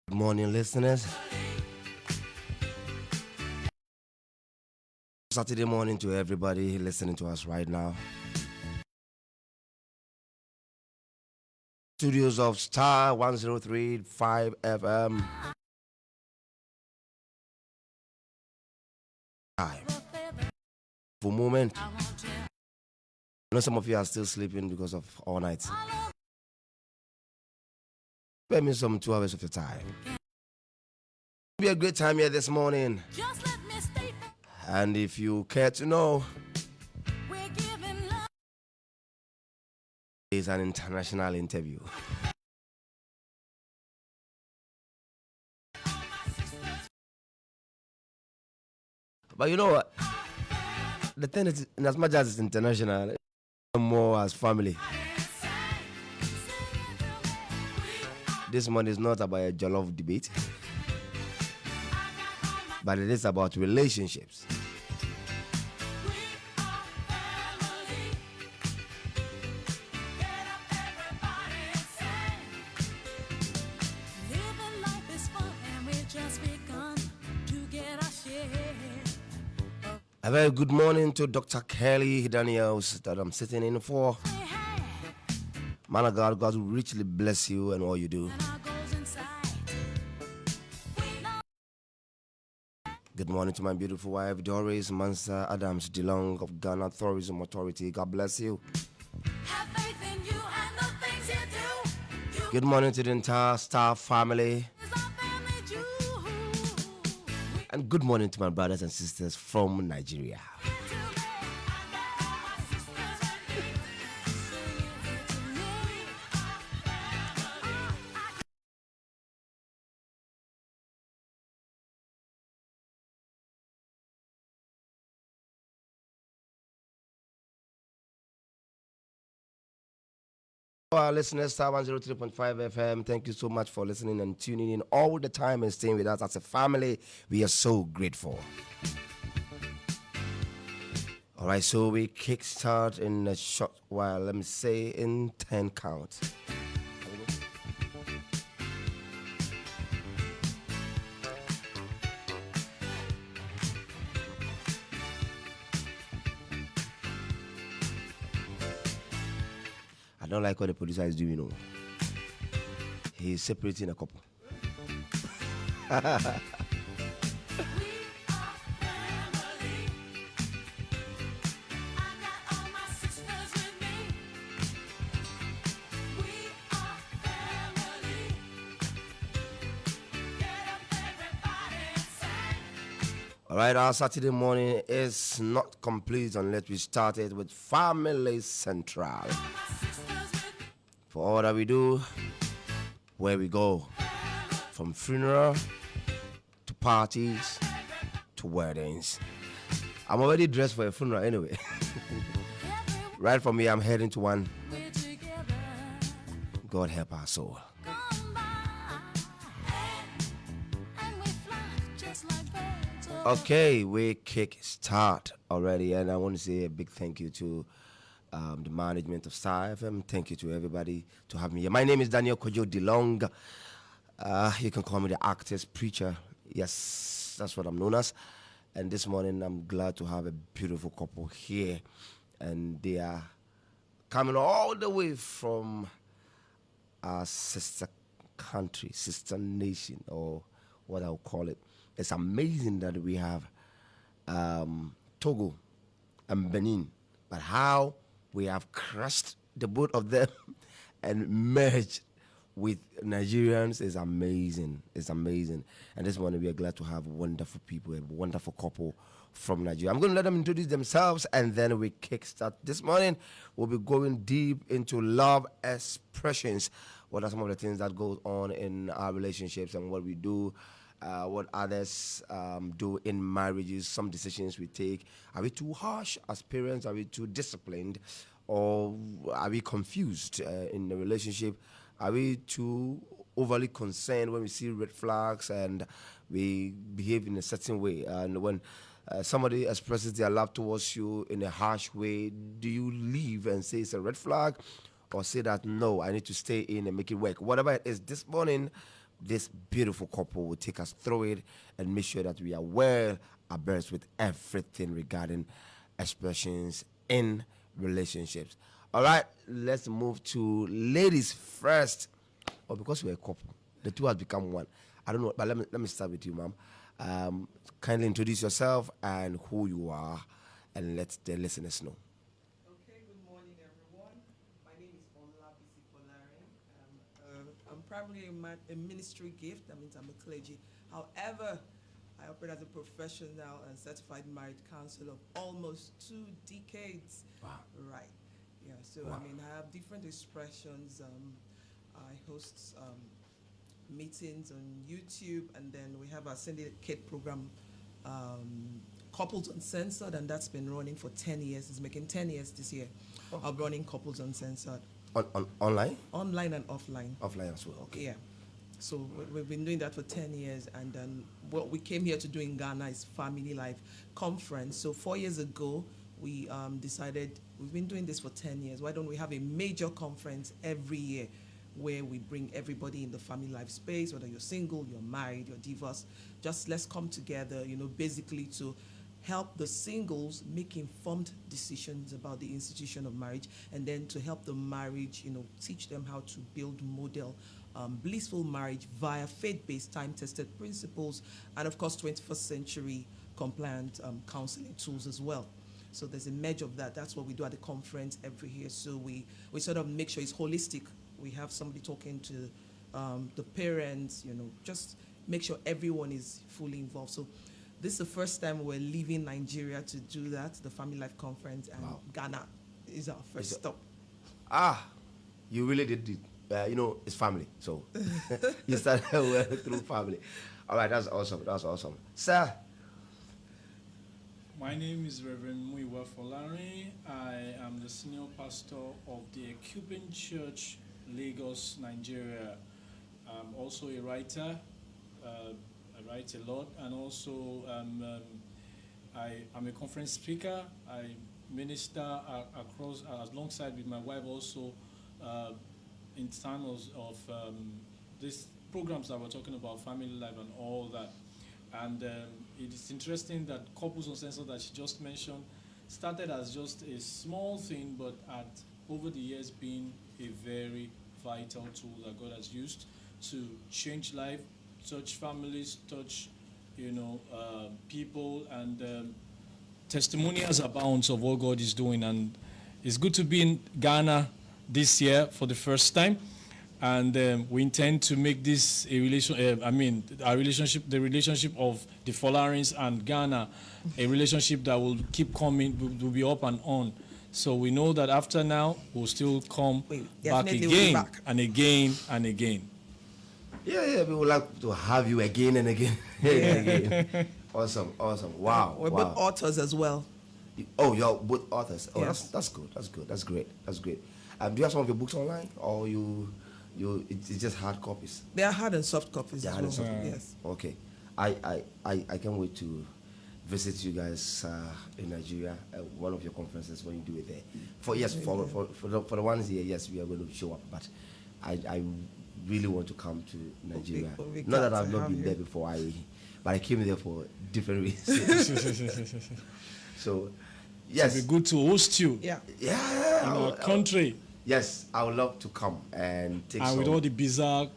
Good morning, listeners. Saturday morning to everybody listening to us right now. Studios of STARR 103.5 FM. For a moment, I know some of you are still sleeping because of all night. Spare me some 2 hours of your time. It'll be a great time here this morning. Just let me state that. And if you care to know, we're giving love. It's an international interview. But you know what? The thing is, in as much as it's international, it's more as family. This morning is not about a jollof debate, but it is about relationships. A very good morning to Dr. Kelly Daniels that I'm sitting in for. Man of God, God will richly bless you and all you do. Good morning to my beautiful wife, Doris Mansa Adams DeLong of Ghana Tourism Authority. God bless you. Have faith in you and the things you do. Good morning to the entire STARR family. And good morning to my brothers and sisters from Nigeria. Our listeners, STARR 103.5 FM, thank you so much for listening and tuning in all the time and staying with us as a family. We are so grateful. All right, so we kickstart in a short while. Let me say in 10 count. I don't like what the producer is doing. No, he's separating a couple. All right, our Saturday morning is not complete unless we start it with Family Central. For all that we do, where we go, from funeral to parties to weddings. I'm already dressed for a funeral anyway. Right from here, I'm heading to one. God help our soul. Okay, we kick start already, and I want to say a big thank you to the management of STARR FM. Thank you to everybody to have me here. My name is Daniel Kojo DeLong. You can call me the artist preacher. Yes, that's what I'm known as. And this morning, I'm glad to have a beautiful couple here, and they are coming all the way from our sister country, sister nation, or what I'll call it. It's amazing that we have Togo and Benin, but how we have crushed the both of them and merged with Nigerians is amazing. It's amazing. And this morning we are glad to have wonderful people, a wonderful couple from Nigeria. I'm going to let them introduce themselves and then we kickstart. This morning we'll be going deep into love expressions. What are some of the things that go on in our relationships and what we do, what others do in marriages, some decisions we take. Are we too harsh as parents? Are we too disciplined? Or are we confused in the relationship? Are we too overly concerned when we see red flags and we behave in a certain way? And when somebody expresses their love towards you in a harsh way, do you leave and say it's a red flag? Or say that, no, I need to stay in and make it work? Whatever it is, this morning this beautiful couple will take us through it and make sure that we are well abreast with everything regarding expressions in relationships. All right, let's move to ladies first. Or because we're a couple, the two has become one. I don't know, but let me start with you, ma'am. Kindly introduce yourself and who you are, and let the listeners know. Okay, good morning, everyone. My name is Olabisi Folarin. I'm primarily a ministry gift. That means I'm a clergy. However, I operate as a professional and certified marriage counselor of almost 2 decades. Wow. Right. Yeah, so Wow. I mean, I have different expressions. I host meetings on YouTube, and then we have our syndicate program, Couples Uncensored, and that's been running for 10 years. It's making 10 years this year of running Couples Uncensored, Online? online and offline. Offline as well. Okay. Yeah. So we've been doing that for 10 years, and then what we came here to do in Ghana is Family Life Conference. So 4 years ago, we decided we've been doing this for 10 years. Why don't we have a major conference every year where we bring everybody in the family life space, whether you're single, you're married, you're divorced, just let's come together, basically to help the singles make informed decisions about the institution of marriage, and then to help the marriage, teach them how to build model blissful marriage via faith-based, time-tested principles, and of course 21st century compliant counseling tools as well. So there's a merge of that. That's what we do at the conference every year. So we sort of make sure it's holistic. We have somebody talking to the parents, just make sure everyone is fully involved. So this is the first time we're leaving Nigeria to do that, the Family Life Conference, and Wow. Ghana is our first stop. You really did it. It's family, so you started well through family. All right, that's awesome. That's awesome, sir. My name is Reverend Muiwa Folari. I am the senior pastor of the Cuban Church, Lagos, Nigeria. I'm also a writer. I write a lot, and also I'm a conference speaker. I minister across, alongside with my wife, also in terms of these programs that we're talking about, family life and all that. And it is interesting that Couples Uncensored that she just mentioned started as just a small thing, but over the years been a very vital tool that God has used to change life, touch families, touch people, and testimonials abounds of what God is doing. And it's good to be in Ghana this year for the first time. And we intend to make this the relationship of the Folarins and Ghana, a relationship that will keep coming, will be up and on. So we know that after now, we'll still come back again and again and again. Yeah, we would like to have you again and again. Again. Awesome. Wow. We're both authors as well. Oh, you're both authors. Oh, yes. That's good. That's great. Do you have some of your books online, or it's just hard copies? They are hard and soft copies as well. Yes. Okay. I can't wait to visit you guys in Nigeria at one of your conferences when you do it there. For the ones here, yes, we are going to show up. But I really want to come to Nigeria. Not that I've not been there before, but I came there for different reasons. So, yes. It'll be good to host you. Yeah. In our country. Yes, I would love to come and take some. And with all the bizarre,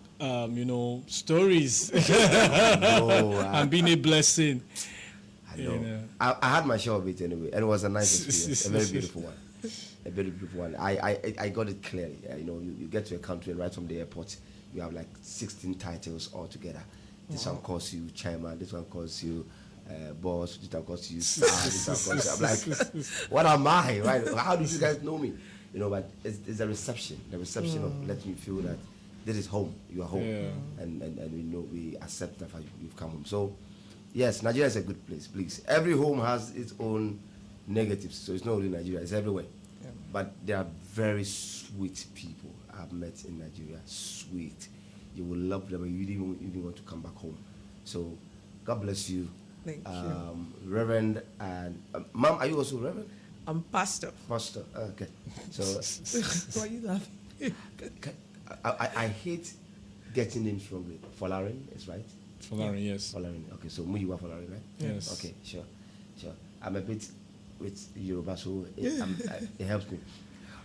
stories. And being a blessing. I know. I had my share of it anyway, and it was a nice experience, a very beautiful one. I got it clearly. You get to a country and right from the airport, you have like 16 titles altogether. This one calls you chairman, this one calls you boss, this one calls you star, this one calls you. I'm like, what am I? Right? How do you guys know me? But it's a reception. The reception of letting you feel that this is home. You are home, and we accept that you've come home. So, yes, Nigeria is a good place. Please, every home has its own negatives. So it's not only Nigeria; it's everywhere. Yeah. But there are very sweet people I've met in Nigeria. Sweet, you will love them, and you even want to come back home. So, God bless you. Thank you, Reverend, and Mom. Are you also Reverend? I'm pastor. Pastor, okay. So, why are you laughing? I hate getting names wrongly. Folarin is right. Folarin, yes. Folarin. Okay, so Muyiwa Folarin, right? Yes. Okay, sure. I'm a bit with Yoruba, so it helps me.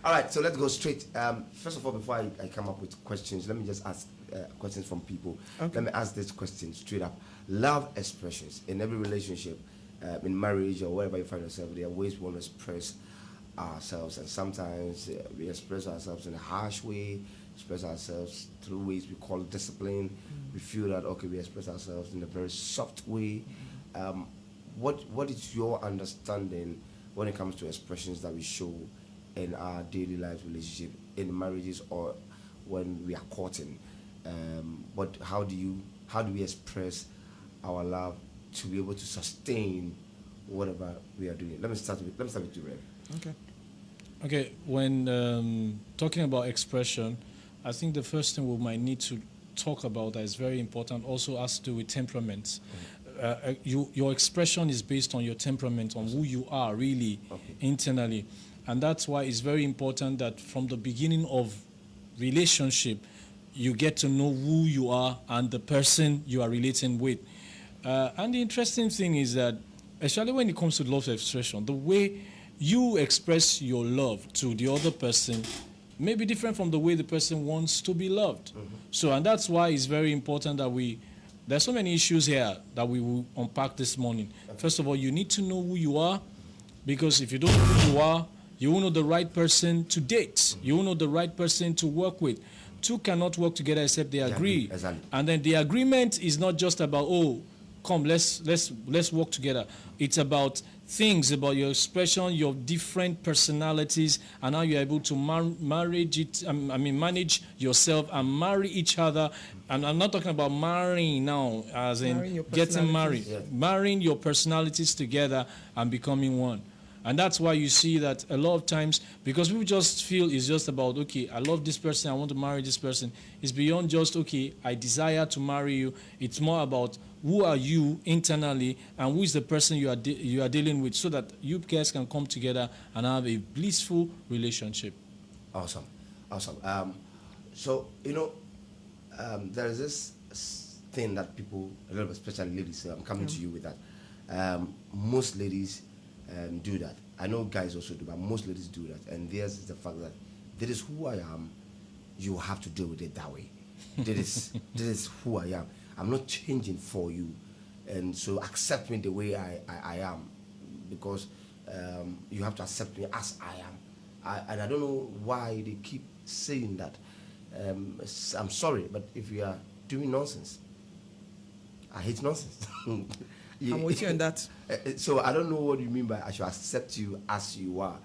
All right, so let's go straight. First of all, before I come up with questions, let me just ask questions from people. Okay. Let me ask this question straight up. Love expressions in every relationship, in marriage or wherever you find yourself, there are ways we want to express ourselves, and sometimes we express ourselves in a harsh way, express ourselves through ways we call discipline. We feel that, okay, we express ourselves in a very soft way. What is your understanding when it comes to expressions that we show in our daily life relationship, in marriages, or when we are courting? But how do we express our love to be able to sustain whatever we are doing? Let me start with you, Rev. Okay. Okay, when talking about expression, I think the first thing we might need to talk about that is very important also has to do with temperament. Your expression is based on your temperament, on who you are really internally. And that's why it's very important that from the beginning of relationship, you get to know who you are and the person you are relating with. And the interesting thing is that, especially when it comes to love expression, the way you express your love to the other person may be different from the way the person wants to be loved. So, and that's why it's very important that there's so many issues here that we will unpack this morning. First of all, you need to know who you are, because if you don't know who you are, you will know the right person to date. You will know the right person to work with. Two cannot work together except they agree. Exactly. And then the agreement is not just about, oh, come, let's work together. It's about things, about your expression, your different personalities, and how you're able to manage yourself and marry each other. And I'm not talking about marrying now, as in getting married. Yeah. Marrying your personalities together and becoming one. And that's why you see that a lot of times, because people just feel it's just about, okay, I love this person, I want to marry this person. It's beyond just, okay, I desire to marry you. It's more about who are you internally and who is the person you are dealing with, so that you guys can come together and have a blissful relationship. Awesome. So, there is this thing that people, a lot of especially ladies, I'm coming to you with that. Most ladies do that. I know guys also do, but most ladies do that. And theirs is the fact that this is who I am. You have to deal with it that way. This is who I am. I'm not changing for you, and so accept me the way I am, because you have to accept me as I am. And I don't know why they keep saying that. I'm sorry, but if you are doing nonsense, I hate nonsense. I'm with you on that. So I don't know what you mean by I should accept you as you are.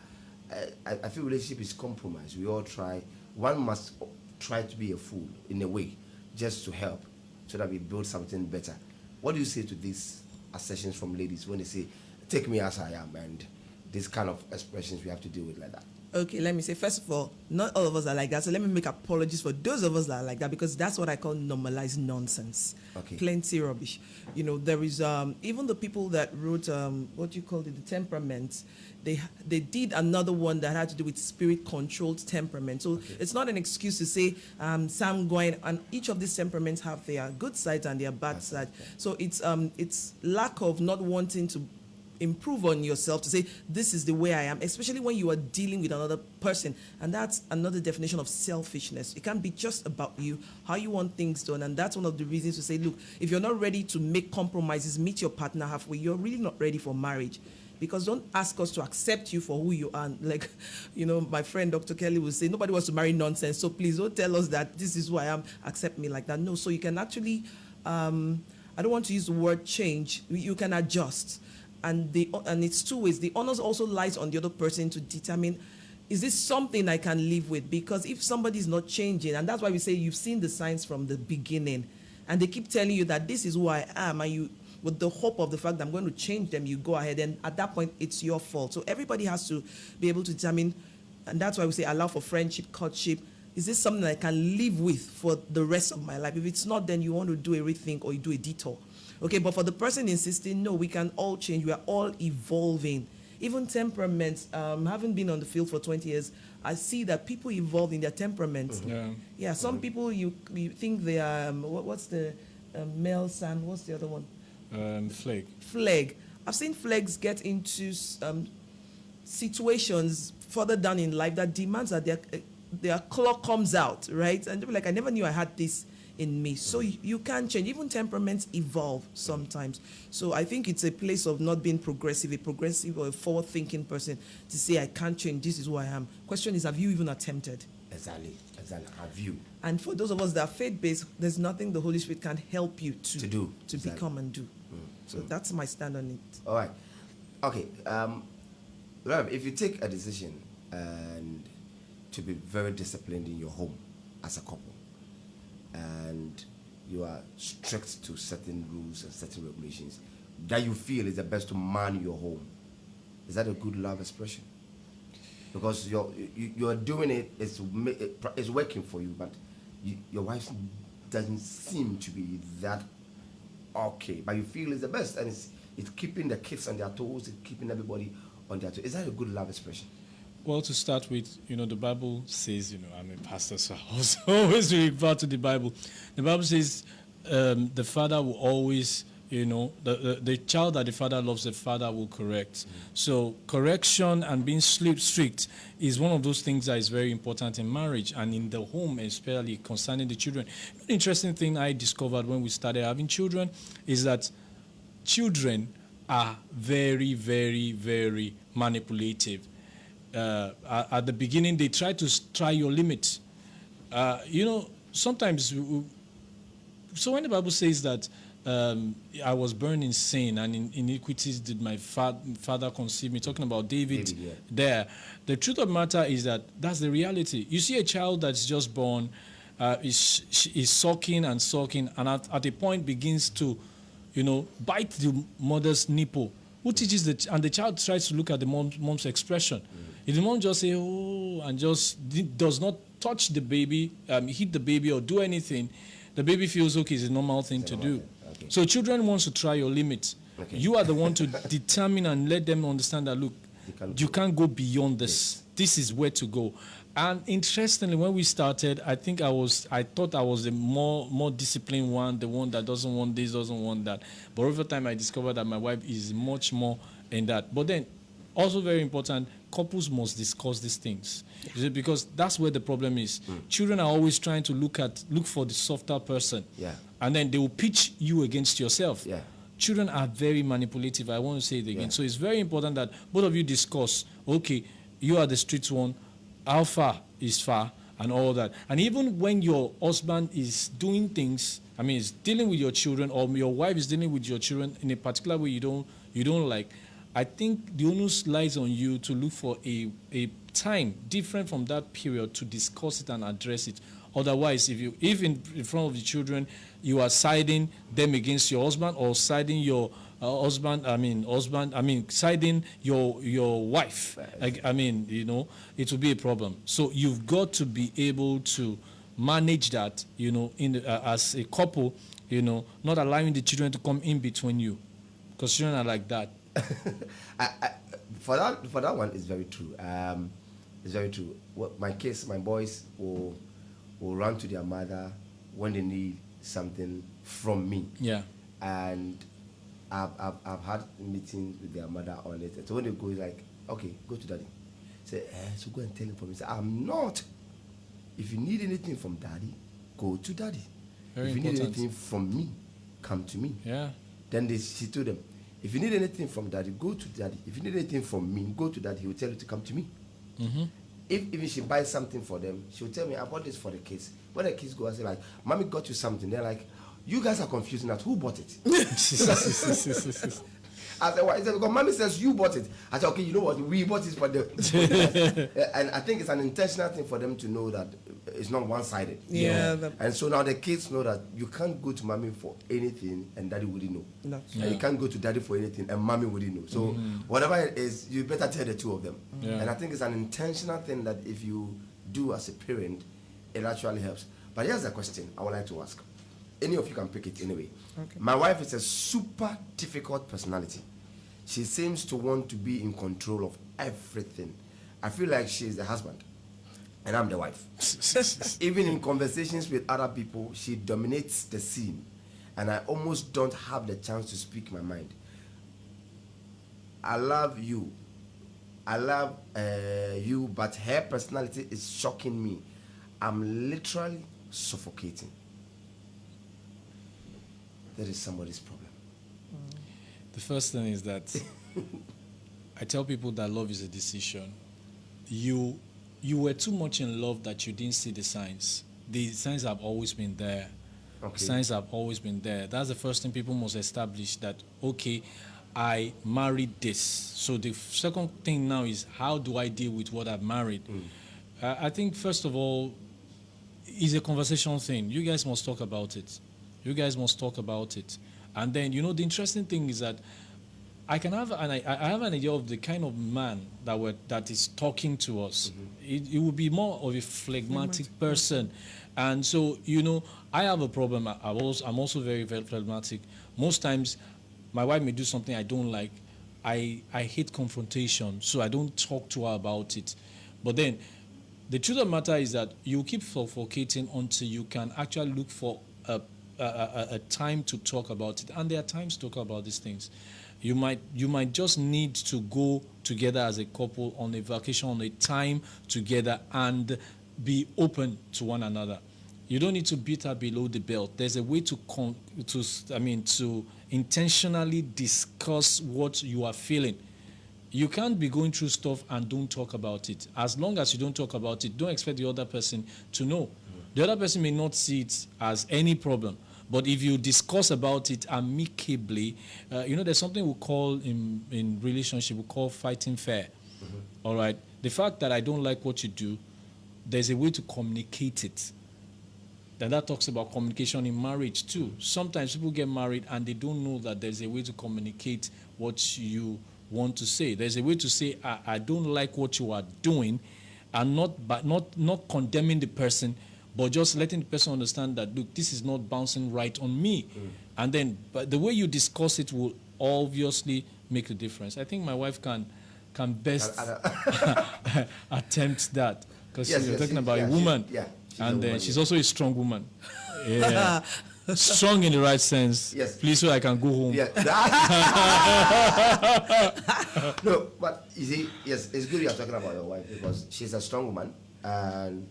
I feel relationship is compromise. We all try. One must try to be a fool in a way, just to help, so that we build something better. What do you say to these assertions from ladies when they say, take me as I am, and these kind of expressions we have to deal with like that? Okay, let me say, first of all, not all of us are like that. So let me make apologies for those of us that are like that, because that's what I call normalized nonsense. Okay. Plenty rubbish. There is, even the people that wrote, what do you call it, the temperaments, they did another one that had to do with spirit-controlled temperament. So it's not an excuse to say, Sam going, and each of these temperaments have their good sides and their bad sides. So it's lack of not wanting to improve on yourself, to say this is the way I am, especially when you are dealing with another person. And that's another definition of selfishness. It can't be just about you, how you want things done. And that's one of the reasons to say, look, if you're not ready to make compromises, meet your partner halfway, you're really not ready for marriage. Because don't ask us to accept you for who you are. Like, my friend Dr. Kelly will say, nobody wants to marry nonsense, so please don't tell us that this is who I am, accept me like that. No, so you can actually, I don't want to use the word change, you can adjust. And it's two ways. The onus also lies on the other person to determine, is this something I can live with? Because if somebody is not changing, and that's why we say you've seen the signs from the beginning, and they keep telling you that this is who I am, and you, with the hope of the fact that I'm going to change them, you go ahead, and at that point, it's your fault. So everybody has to be able to determine, and that's why we say allow for friendship, courtship. Is this something I can live with for the rest of my life? If it's not, then you want to do a rethink or you do a detour. Okay, but for the person insisting, no, we can all change. We are all evolving. Even temperaments, having been on the field for 20 years, I see that people evolve in their temperament. Yeah. Yeah, some people you think they are what's the male son? What's the other one? Flake. Flag. I've seen flags get into situations further down in life that demands that their clock comes out, right? And they'll be like, I never knew I had this in me. So you can change. Even temperaments evolve sometimes. So I think it's a place of not being progressive or a forward-thinking person to say, I can't change, this is who I am. Question is, have you even attempted? Exactly. Have you? And for those of us that are faith-based, there's nothing the Holy Spirit can help you to do. to Exactly. become and do. So that's my stand on it. All right. Okay. Rev, if you take a decision and to be very disciplined in your home as a couple, and you are strict to certain rules and certain regulations that you feel is the best to man your home, is that a good love expression? Because you're doing it, it's working for you, but your wife doesn't seem to be that okay, but you feel it's the best, and it's keeping the kids on their toes, it's keeping everybody on their toes. Is that a good love expression? Well, to start with, the Bible says, I'm a pastor, so I also always refer to the Bible. The Bible says the father will always, the child that the father loves, the father will correct. So correction and being strict is one of those things that is very important in marriage and in the home, especially concerning the children. The interesting thing I discovered when we started having children is that children are very, very, very manipulative. At the beginning, they try your limit. Sometimes. So when the Bible says that I was born in sin and in iniquities did my father conceive me, talking about David yeah. There, the truth of the matter is that that's the reality. You see a child that's just born, is sucking, and at a point begins to, bite the mother's nipple. Who teaches and the child tries to look at the mom's expression. If the mom just say, oh, and just does not touch the baby, hit the baby or do anything, the baby feels okay, it's a normal thing to do. Okay. So children want to try your limits. Okay. You are the one to determine and let them understand that, look, you can't go beyond this. Yes. This is where to go. And interestingly, when we started, I thought I was the more disciplined one, the one that doesn't want this, doesn't want that. But over time, I discovered that my wife is much more in that. But then, also very important, couples must discuss these things. Yeah. Because that's where the problem is. Children are always trying to look for the softer person. Yeah. And then they will pitch you against yourself. Yeah. Children are very manipulative. I want to say it again. Yeah. So it's very important that both of you discuss, okay, you are the street one, how far is far, and all that. And even when your husband is doing things, is dealing with your children, or your wife is dealing with your children in a particular way you don't like, I think the onus lies on you to look for a time different from that period to discuss it and address it. Otherwise, if in front of the children you are siding them against your husband, or siding your siding your wife, it will be a problem. So you've got to be able to manage that, as a couple, not allowing the children to come in between you, because children are like that. For that one, it's very true. It's very true. My boys will run to their mother when they need something from me. Yeah. And I've had meetings with their mother on it. So when they go, it's like, okay, go to daddy. Say, so go and tell him for me. Say, I'm not. If you need anything from daddy, go to daddy. Very if you important. Need anything from me, come to me. Yeah. Then she told them, if you need anything from daddy, go to daddy. If you need anything from me, go to daddy. He will tell you to come to me. Mm-hmm. If even she buys something for them, she will tell me, I bought this for the kids. When the kids go and say, like, mommy got you something, they're like, you guys are confusing us. Who bought it? I said, why? He said, because mommy says you bought it. I said, okay, you know what? We bought it for them. And I think it's an intentional thing for them to know that it's not one-sided. Yeah. And so now the kids know that you can't go to mommy for anything and daddy wouldn't know. No. Yeah. And you can't go to daddy for anything and mommy wouldn't know. So whatever it is, you better tell the two of them. Yeah. And I think it's an intentional thing that if you do as a parent, it actually helps. But here's a question I would like to ask. Any of you can pick it anyway. Okay. My wife is a super difficult personality. She seems to want to be in control of everything. I feel like she's the husband. and I'm the wife. Even in conversations with other people, she dominates the scene, and I almost don't have the chance to speak my mind. I love you. I love you, but her personality is shocking me. I'm literally suffocating. That is somebody's problem. The first thing is that I tell people that love is a decision. You were too much in love that you didn't see the signs. The signs have always been there. Okay. Signs have always been there. That's the first thing people must establish, that, okay, I married this. So the second thing now is, how do I deal with what I've married? I think, first of all, it's a conversation thing. You guys must talk about it. You guys must talk about it. And then, the interesting thing is that I have an idea of the kind of man that is talking to us. It would be more of a phlegmatic person. And so, I have a problem. I'm also very, very phlegmatic. Most times, my wife may do something I don't like. I hate confrontation, so I don't talk to her about it. But then, the truth of the matter is that you keep suffocating until you can actually look for a time to talk about it. And there are times to talk about these things. You might just need to go together as a couple on a vacation, on a time together, and be open to one another. You don't need to beat her below the belt. There's a way to intentionally discuss what you are feeling. You can't be going through stuff and don't talk about it. As long as you don't talk about it, don't expect the other person to know. The other person may not see it as any problem. But if you discuss about it amicably, there's something we call in relationship, we call fighting fair. All right? The fact that I don't like what you do, there's a way to communicate it. Then that talks about communication in marriage too. Sometimes people get married and they don't know that there's a way to communicate what you want to say. There's a way to say, I don't like what you are doing, and not condemning the person, but just letting the person understand that, look, this is not bouncing right on me. And then, but the way you discuss it will obviously make a difference. I think my wife can best attempt that, because you're talking about a woman, and she's also a strong woman. Yeah. Strong in the right sense. Yes. Please, so I can go home. Yeah. No, but you see, yes, it's good you're talking about your wife, because she's a strong woman, and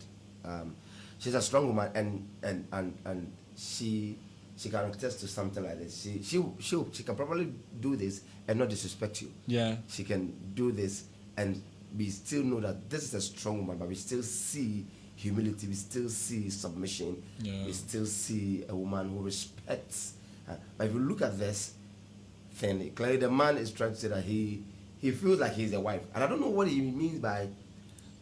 she's a strong woman, and she can attest to something like this. She can probably do this and not disrespect you. Yeah. She can do this, and we still know that this is a strong woman, but we still see humility, we still see submission, we still see a woman who respects. But if you look at this thing, clearly the man is trying to say that he feels like he's a wife, and I don't know what he means by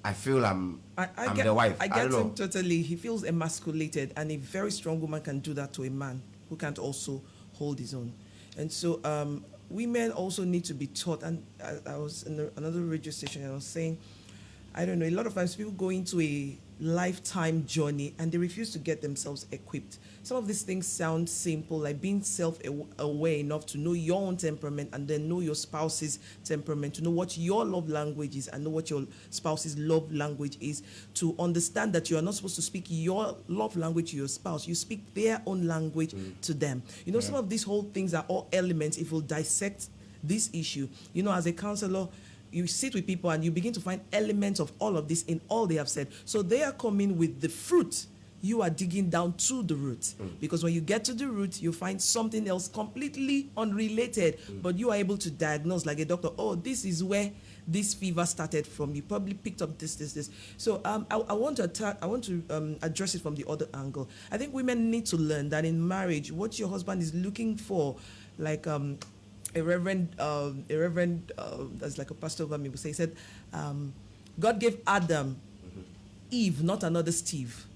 I feel I'm the wife. I get him totally. He feels emasculated, and a very strong woman can do that to a man who can't also hold his own. And so women also need to be taught. And I was in another radio station, and I was saying, I don't know, a lot of times people go into a lifetime journey and they refuse to get themselves equipped. Some of these things sound simple, like being self-aware enough to know your own temperament and then know your spouse's temperament, to know what your love language is and know what your spouse's love language is, to understand that you are not supposed to speak your love language to your spouse. You speak their own language to them. Some of these whole things are all elements. If we'll dissect this issue, as a counselor, you sit with people and you begin to find elements of all of this in all they have said. So they are coming with the fruit. You are digging down to the root. Because when you get to the root, you find something else completely unrelated. But you are able to diagnose like a doctor, oh, this is where this fever started from. You probably picked up this. So I want to address it from the other angle. I think women need to learn that in marriage, what your husband is looking for, like a reverend, that's like a pastor over me, would say, he said, God gave Adam Eve, not another Steve.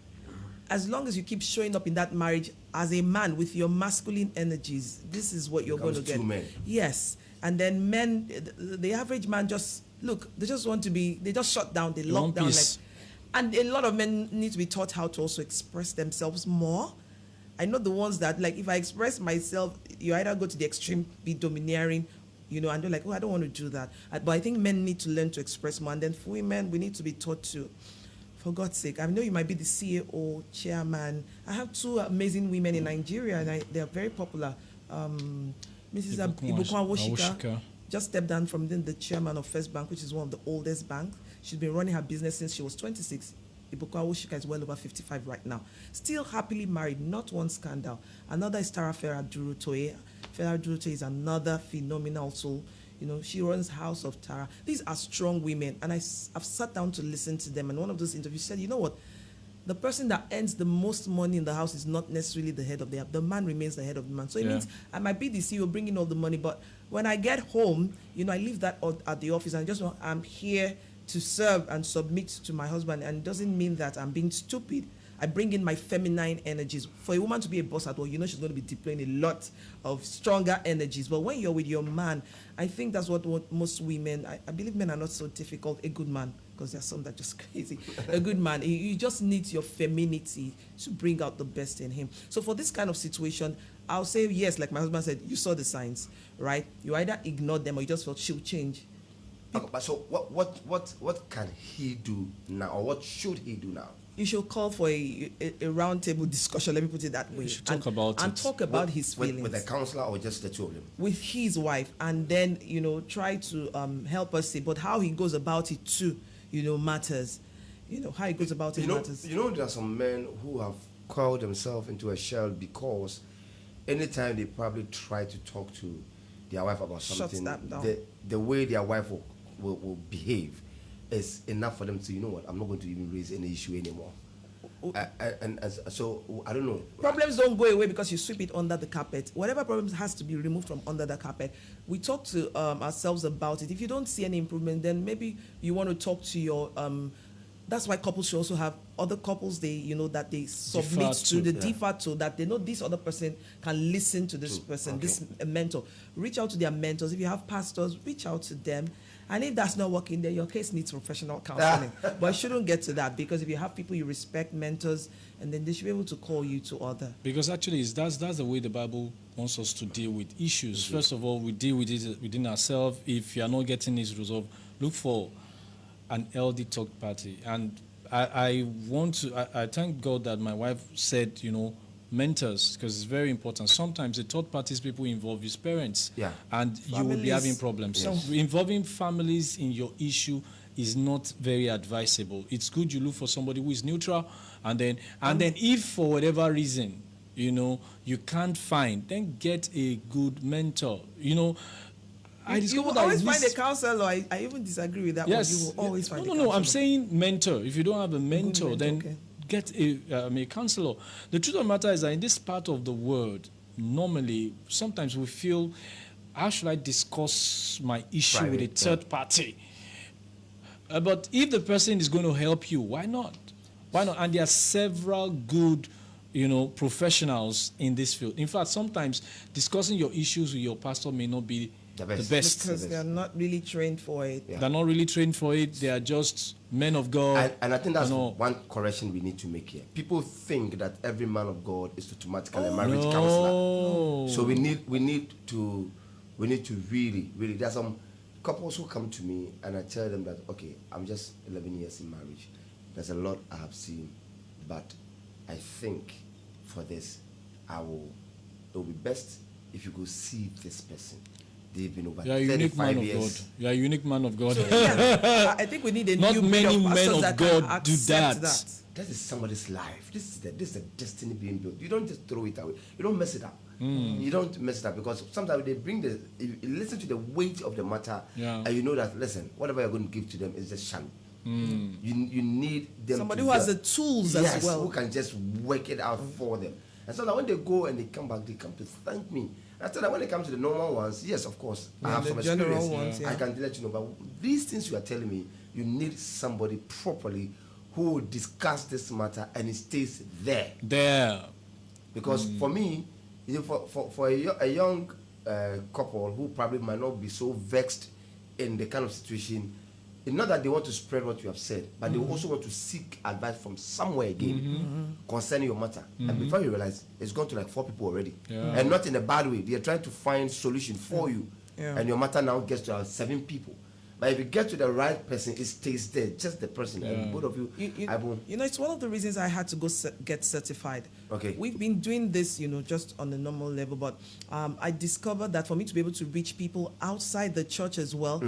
As long as you keep showing up in that marriage as a man with your masculine energies, this is what you're going to get. 2 men. Yes. And then men, the average man they just want to be, they just shut down, they lock down. And a lot of men need to be taught how to also express themselves more. I know the ones that, like, if I express myself, you either go to the extreme, be domineering, and they're like, oh, I don't want to do that. But I think men need to learn to express more. And then for women, we need to be taught to for God's sake, I know you might be the CEO, chairman. I have two amazing women in Nigeria, and they are very popular. Mrs. Ibukwa Woshika just stepped down from being the chairman of First Bank, which is one of the oldest banks. She's been running her business since she was 26. Ibukwa Woshika is well over 55 right now. Still happily married, not one scandal. Another is STARR Durutoye. Farah Durutoye is another phenomenal soul. You know, she runs House of Tara. These are strong women, and I've sat down to listen to them. And one of those interviews said, you know what? The person that earns the most money in the house is not necessarily the head of the house. The man remains the head of the man. So it means I might be the CEO bringing all the money, but when I get home, you know, I leave that at the office, and I just know I'm here to serve and submit to my husband. And it doesn't mean that I'm being stupid. I bring in my feminine energies. For a woman to be a boss at all, you know she's going to be deploying a lot of stronger energies. But when you're with your man, I think that's what most women, I believe men are not so difficult. A good man, because there's some that are just crazy. A good man, you just need your femininity to bring out the best in him. So for this kind of situation, I'll say yes, like my husband said, you saw the signs, right? You either ignored them or you just felt she'll change. Okay, but so what can he do now, or what should he do now? You should call for a round table discussion, let me put it that way. Talk about his feelings. With a counselor or just the two of them? With his wife, and then, you know, try to help us see. But how he goes about it too, you know, matters. You know, how he goes about it matters. You know, there are some men who have coiled themselves into a shell because anytime they probably try to talk to their wife about something, the way their wife will behave is enough for them to, you know what, I'm not going to even raise any issue anymore. So I don't know. Problems don't go away because you sweep it under the carpet. Whatever problems has to be removed from under the carpet. We talk to ourselves about it. If you don't see any improvement, then maybe you want to talk to your that's why couples should also have other couples that they submit to, defer to, that they know this other person can listen to this person, this mentor. Reach out to their mentors. If you have pastors, reach out to them. And if that's not working, then your case needs professional counseling. But it shouldn't get to that, because if you have people you respect, mentors, and then they should be able to call you to order. Because actually, that's the way the Bible wants us to deal with issues. Mm-hmm. First of all, we deal with it within ourselves. If you are not getting this resolved, look for an LD talk party. And I thank God that my wife said, you know, mentors, because it's very important. Sometimes the third parties people involve his parents, and families. You will be having problems. Yes. Involving families in your issue is not very advisable. It's good you look for somebody who is neutral, and then if for whatever reason, you know, you can't find, then get a good mentor. You know, you will always find a counselor. I even disagree with that. Yes. One. You will always find a counselor. No, I'm saying mentor. If you don't have a mentor, then get a counselor. The truth of the matter is that in this part of the world, normally, sometimes we feel, how should I discuss my issue with a third party? But if the person is going to help you, why not? Why not? And there are several good, you know, professionals in this field. In fact, sometimes discussing your issues with your pastor may not be the best. Because they're not really trained for it. Yeah. They're not really trained for it. They are just men of God. And I think that's one correction we need to make here. People think that every man of God is automatically a marriage counselor. So we need to really, there's some couples who come to me and I tell them that, okay, I'm just 11 years in marriage. There's a lot I have seen, but I think for this, it will be best if you go see this person. They've been over 35 years. You are a unique man of God. So, I think we need a not new many men of that God do that. That is somebody's life. This is a destiny being built. You don't just throw it away. You don't mess it up. You don't mess it up, because sometimes they bring you listen to the weight of the matter, and you know that, listen, whatever you're going to give to them is just shallow. You need them, somebody who has the tools as well, who can just work it out for them. And so that when they go and they come back, they come to thank me. After that, when they come to the normal ones, yes, of course, I have some experience. Ones, I can let you know. But these things you are telling me, you need somebody properly who will discuss this matter and it stays there. Because for me, for a young couple who probably might not be so vexed in the kind of situation, it's not that they want to spread what you have said, but they also want to seek advice from somewhere again concerning your matter. And before you realize, it's gone to like 4 people already. And not in a bad way. They are trying to find solution for you. And your matter now gets to 7 people. But if you get to the right person, it stays there. Just the person. And both of you, it's one of the reasons I had to go get certified. Okay. We've been doing this, just on a normal level, but I discovered that for me to be able to reach people outside the church as well,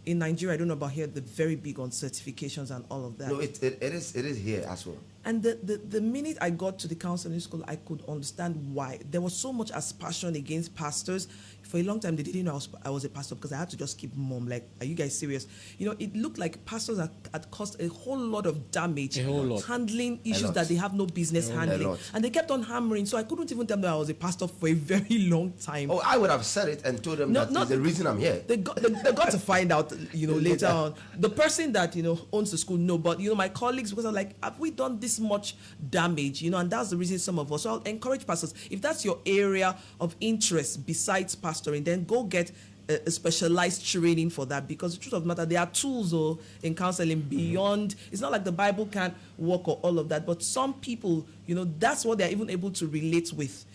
in Nigeria, I don't know about here, they're very big on certifications and all of that. No, it is here as well. And the minute I got to the counseling school, I could understand why. There was so much aspersion against pastors. For a long time, they didn't know I was a pastor because I had to just keep mum. Like, are you guys serious? It looked like pastors had caused a whole lot of damage, handling issues that they have no business handling. And they kept on hammering, so I couldn't even tell them I was a pastor for a very long time. Oh, I would have said it and told them that's the reason I'm here. They got to find out, later on. The person that, owns the school, no, but, my colleagues, because I'm like, have we done this much damage? And that's the reason some of us. So I'll encourage pastors, if that's your area of interest besides pastoring, then go get a specialized training for that, because the truth of the matter, there are tools in counseling beyond. It's not like the Bible can't work or all of that, but some people, that's what they're even able to relate with.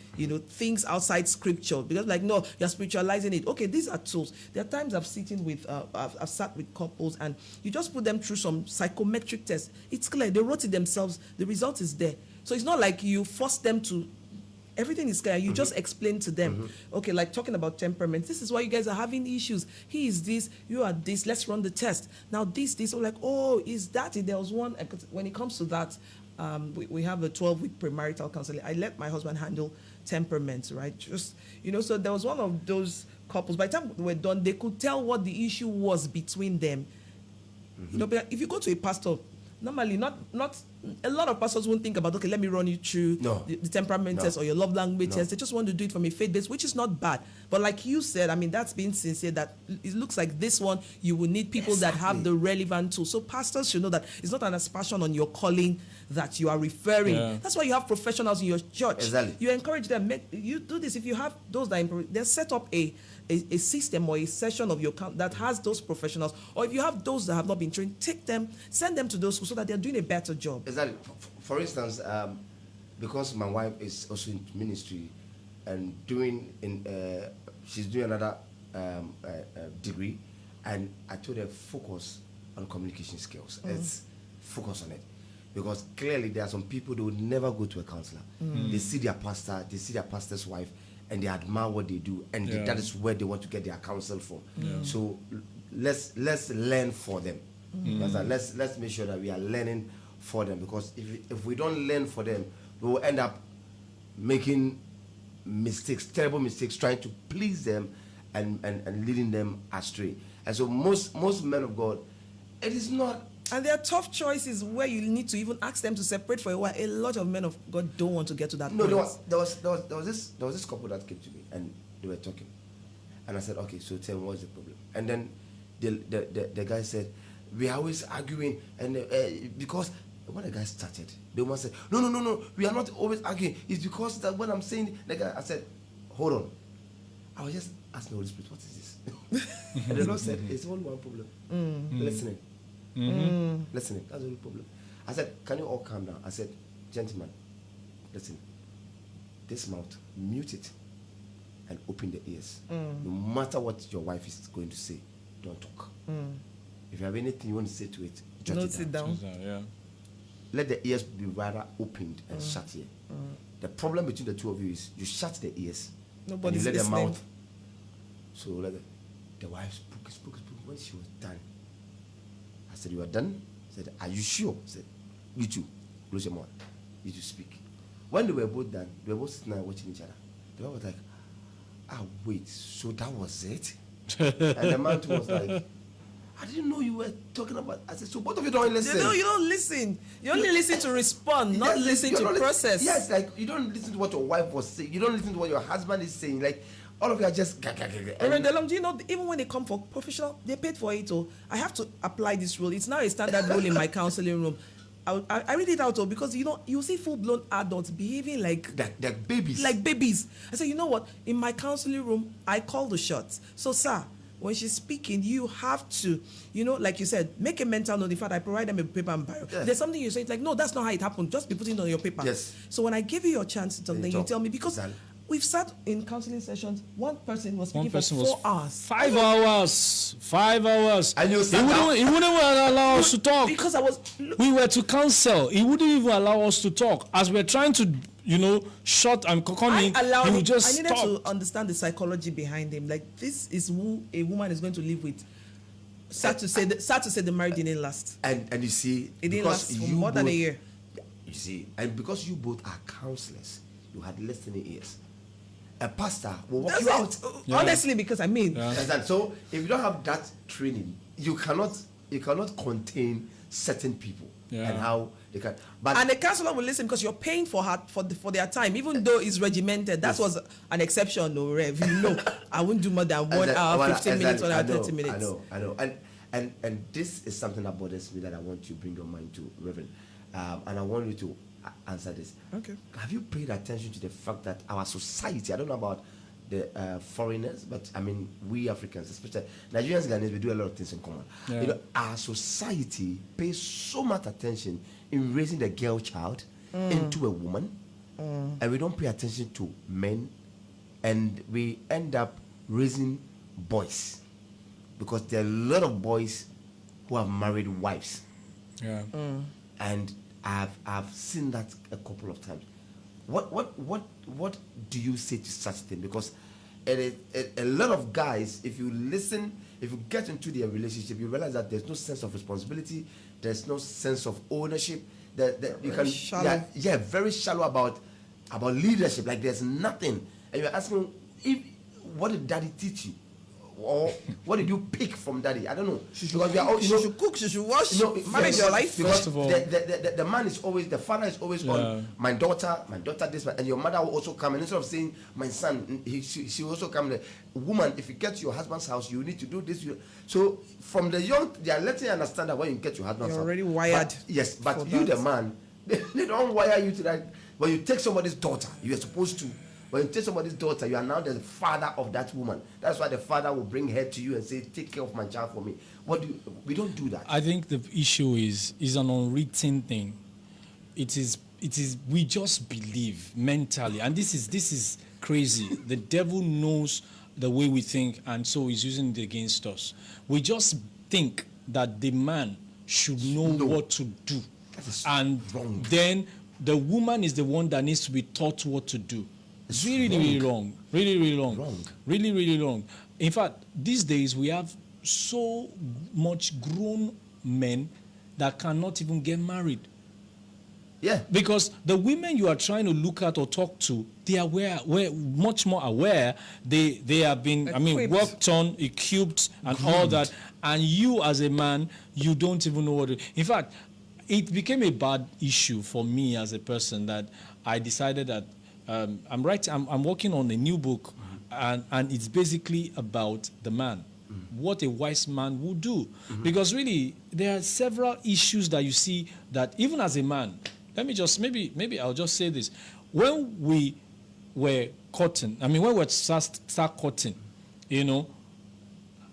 Things outside scripture, because no, you're spiritualizing it. Okay, these are tools. There are times I've sat with couples and you just put them through some psychometric tests. It's clear, they wrote it themselves, the result is there. So it's not like you force them to. Everything is clear. You just explain to them. Okay, like talking about temperament. This is why you guys are having issues. He is this, you are this. Let's run the test. Now this. I'm like, oh, is that it? There was one. When it comes to that, we have a 12-week premarital counseling. I let my husband handle temperament, right? Just so there was one of those couples. By the time we were done, they could tell what the issue was between them. But if you go to a pastor, normally, not a lot of pastors won't think about, okay, let me run you through the temperament test or your love language test. They just want to do it from a faith base, which is not bad. But like you said, that's being sincere, that it looks like this one, you will need people that have the relevant tools. So pastors should know that it's not an aspersion on your calling that you are referring. Yeah. That's why you have professionals in your church. Exactly. You encourage them, you do this. If you have those that they set up a system or a session of your account that has those professionals, or if you have those that have not been trained, take them, send them to those schools so that they're doing a better job. Exactly. For instance, because my wife is also in ministry and she's doing another degree, and I told her focus on communication skills. Let's focus on it. Because clearly there are some people that would never go to a counselor. They see their pastor, they see their pastor's wife, and they admire what they do, and that is where they want to get their counsel from. So let's learn for them. Let's make sure that we are learning for them, because if we don't learn for them, we will end up making mistakes, terrible mistakes, trying to please them and leading them astray. And so most men of God, it is not. And there are tough choices where you need to even ask them to separate for a while. A lot of men of God don't want to get to that point. No, there was this couple that came to me and they were talking, and I said, okay, so tell me what's the problem. And then the guy said, we are always arguing, and because when the guy started, the woman said, no, we are not always arguing. It's because that when I'm saying, the guy, I said, hold on, I was just asking the Holy Spirit, what is this? And the Lord said, it's only one problem, listening. Listening, that's the only problem. I said, can you all calm down? I said, gentlemen, listen, this mouth, mute it and open the ears. No matter what your wife is going to say, don't talk. If you have anything you want to say to it, jot it down. Let the ears be rather opened and shut here. The problem between the two of you is you shut the ears. Nobody's and you let listening. the mouth. So let the wife spoke. When she was done, I said, you are done? I said, are you sure? I said, you too. Close your mouth. You two speak. When they were both done, they were both sitting there watching each other. The wife was like, wait, so that was it? And the man too was like, I didn't know you were talking about. I said, so both of you don't listen. You don't listen. You only listen to respond, not listen to process. Yes, like you don't listen to what your wife was saying. You don't listen to what your husband is saying. Like all of you are just. Reverend Delong, do you know, even when they come for professional, they paid for it. I have to apply this rule. It's now a standard rule in my counseling room. I read it out because you see full-blown adults behaving like babies. Like babies. I said, you know what? In my counseling room, I call the shots. So, sir, when she's speaking, you have to, like you said, make a mental note. In fact, I provide them a paper and bio. Yeah. There's something you say, it's like, no, that's not how it happened. Just be putting it on your paper. Yes. So when I give you your chance to something, you tell me, because We've sat in counseling sessions. One person was speaking person for was 4 hours. 5 hours. 5 hours. And you He sat wouldn't, down. he wouldn't allow us to talk. Because I was... We were to counsel. He wouldn't even allow us to talk. As we're trying to, shut and come in, he would just I needed stop. to understand the psychology behind him. Like, this is who a woman is going to live with. Sad to say the marriage didn't last. And you see, It didn't because last for you more than a year. You see, and because you both are counselors, you had listening ears. A pastor will walk That's you it. out. Honestly, because I mean, Understand? So if you don't have that training, you cannot contain certain people and how they can. But and the counselor will listen because you're paying for their time, even though it's regimented. That was an exception, no Rev. I wouldn't do more than 1 hour, 15 minutes, 1 hour, 30 minutes. I know. And this is something that bothers me that I want you to bring your mind to, Reverend. And I want you to answer this. Okay. Have you paid attention to the fact that our society, I don't know about the foreigners, but I mean, we Africans, especially Nigerians, Ghanaians, we do a lot of things in common. Yeah. Our society pays so much attention in raising the girl child into a woman, and we don't pay attention to men, and we end up raising boys, because there are a lot of boys who have married wives. Yeah. And I've seen that a couple of times. What do you say to such thing? Because a lot of guys, if you get into their relationship, you realize that there's no sense of responsibility, there's no sense of ownership. That you can shallow. Very shallow about leadership. Like there's nothing, and you're asking, what did daddy teach you? Or what did you pick from daddy? I don't know. Because we are all, She should cook, she should wash, manage your life. Because First of all, the man is always, the father is always on my daughter this, and your mother will also come, and instead of saying my son, she will also come. Woman, if you get to your husband's house, you need to do this. So from the young, they are letting you understand that when you get to your husband's house, You're already wired. But you, the man, they don't wire you to that. When you take somebody's daughter, you are supposed to. When you take somebody's daughter, you are now the father of that woman. That's why the father will bring her to you and say, take care of my child for me. We don't do that. I think the issue is an unwritten thing. It is we just believe mentally, and this is crazy. The devil knows the way we think, and so he's using it against us. We just think that the man should know what to do, and wrong. then the woman is the one that needs to be taught what to do. It's really wrong. Really wrong. In fact, these days we have so much grown men that cannot even get married. Yeah. Because the women you are trying to look at or talk to, they are much more aware. They have been, Equipped. worked on, equipped, and all that. And you as a man, you don't even know what to do. In fact, it became a bad issue for me as a person that I decided that I'm working on a new book, and it's basically about the man, what a wise man would do. Because really, there are several issues that you see that even as a man, let me just, maybe I'll just say this. When we were courting, when we were start courting,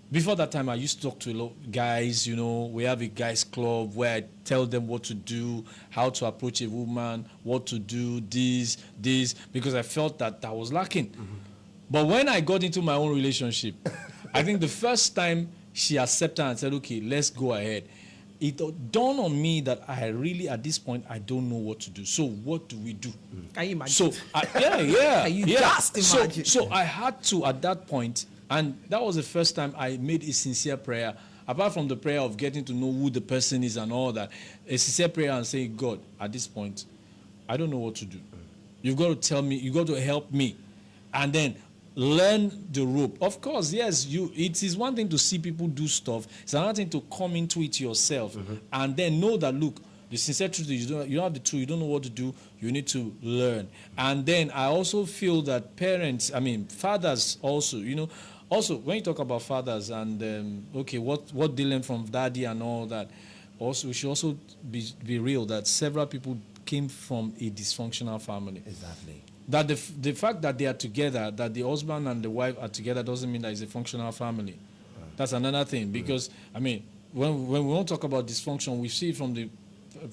before that time, I used to talk to a lot of guys, we have a guys club where I tell them what to do, how to approach a woman, what to do, this, because I felt that was lacking. But when I got into my own relationship, I think the first time she accepted and said, okay, let's go ahead, it dawned on me that I really, at this point, I don't know what to do. So what do we do? Can you imagine? So, Can you just imagine? So I had to, at that point, and that was the first time I made a sincere prayer, apart from the prayer of getting to know who the person is and all that, a sincere prayer and saying, God, at this point, I don't know what to do. You've got to tell me, you've got to help me. And then learn the rope. Of course, yes, it is one thing to see people do stuff. It's another thing to come into it yourself and then know that, look, the sincere truth is you don't have the truth, you don't know what to do, you need to learn. And then I also feel that parents, fathers also, also, when you talk about fathers and, what they learn from daddy and all that, also, we should also be real that several people came from a dysfunctional family. Exactly. That the fact that they are together, that the husband and the wife are together doesn't mean that it's a functional family. That's another thing. Because, when we want to talk about dysfunction, we see it from the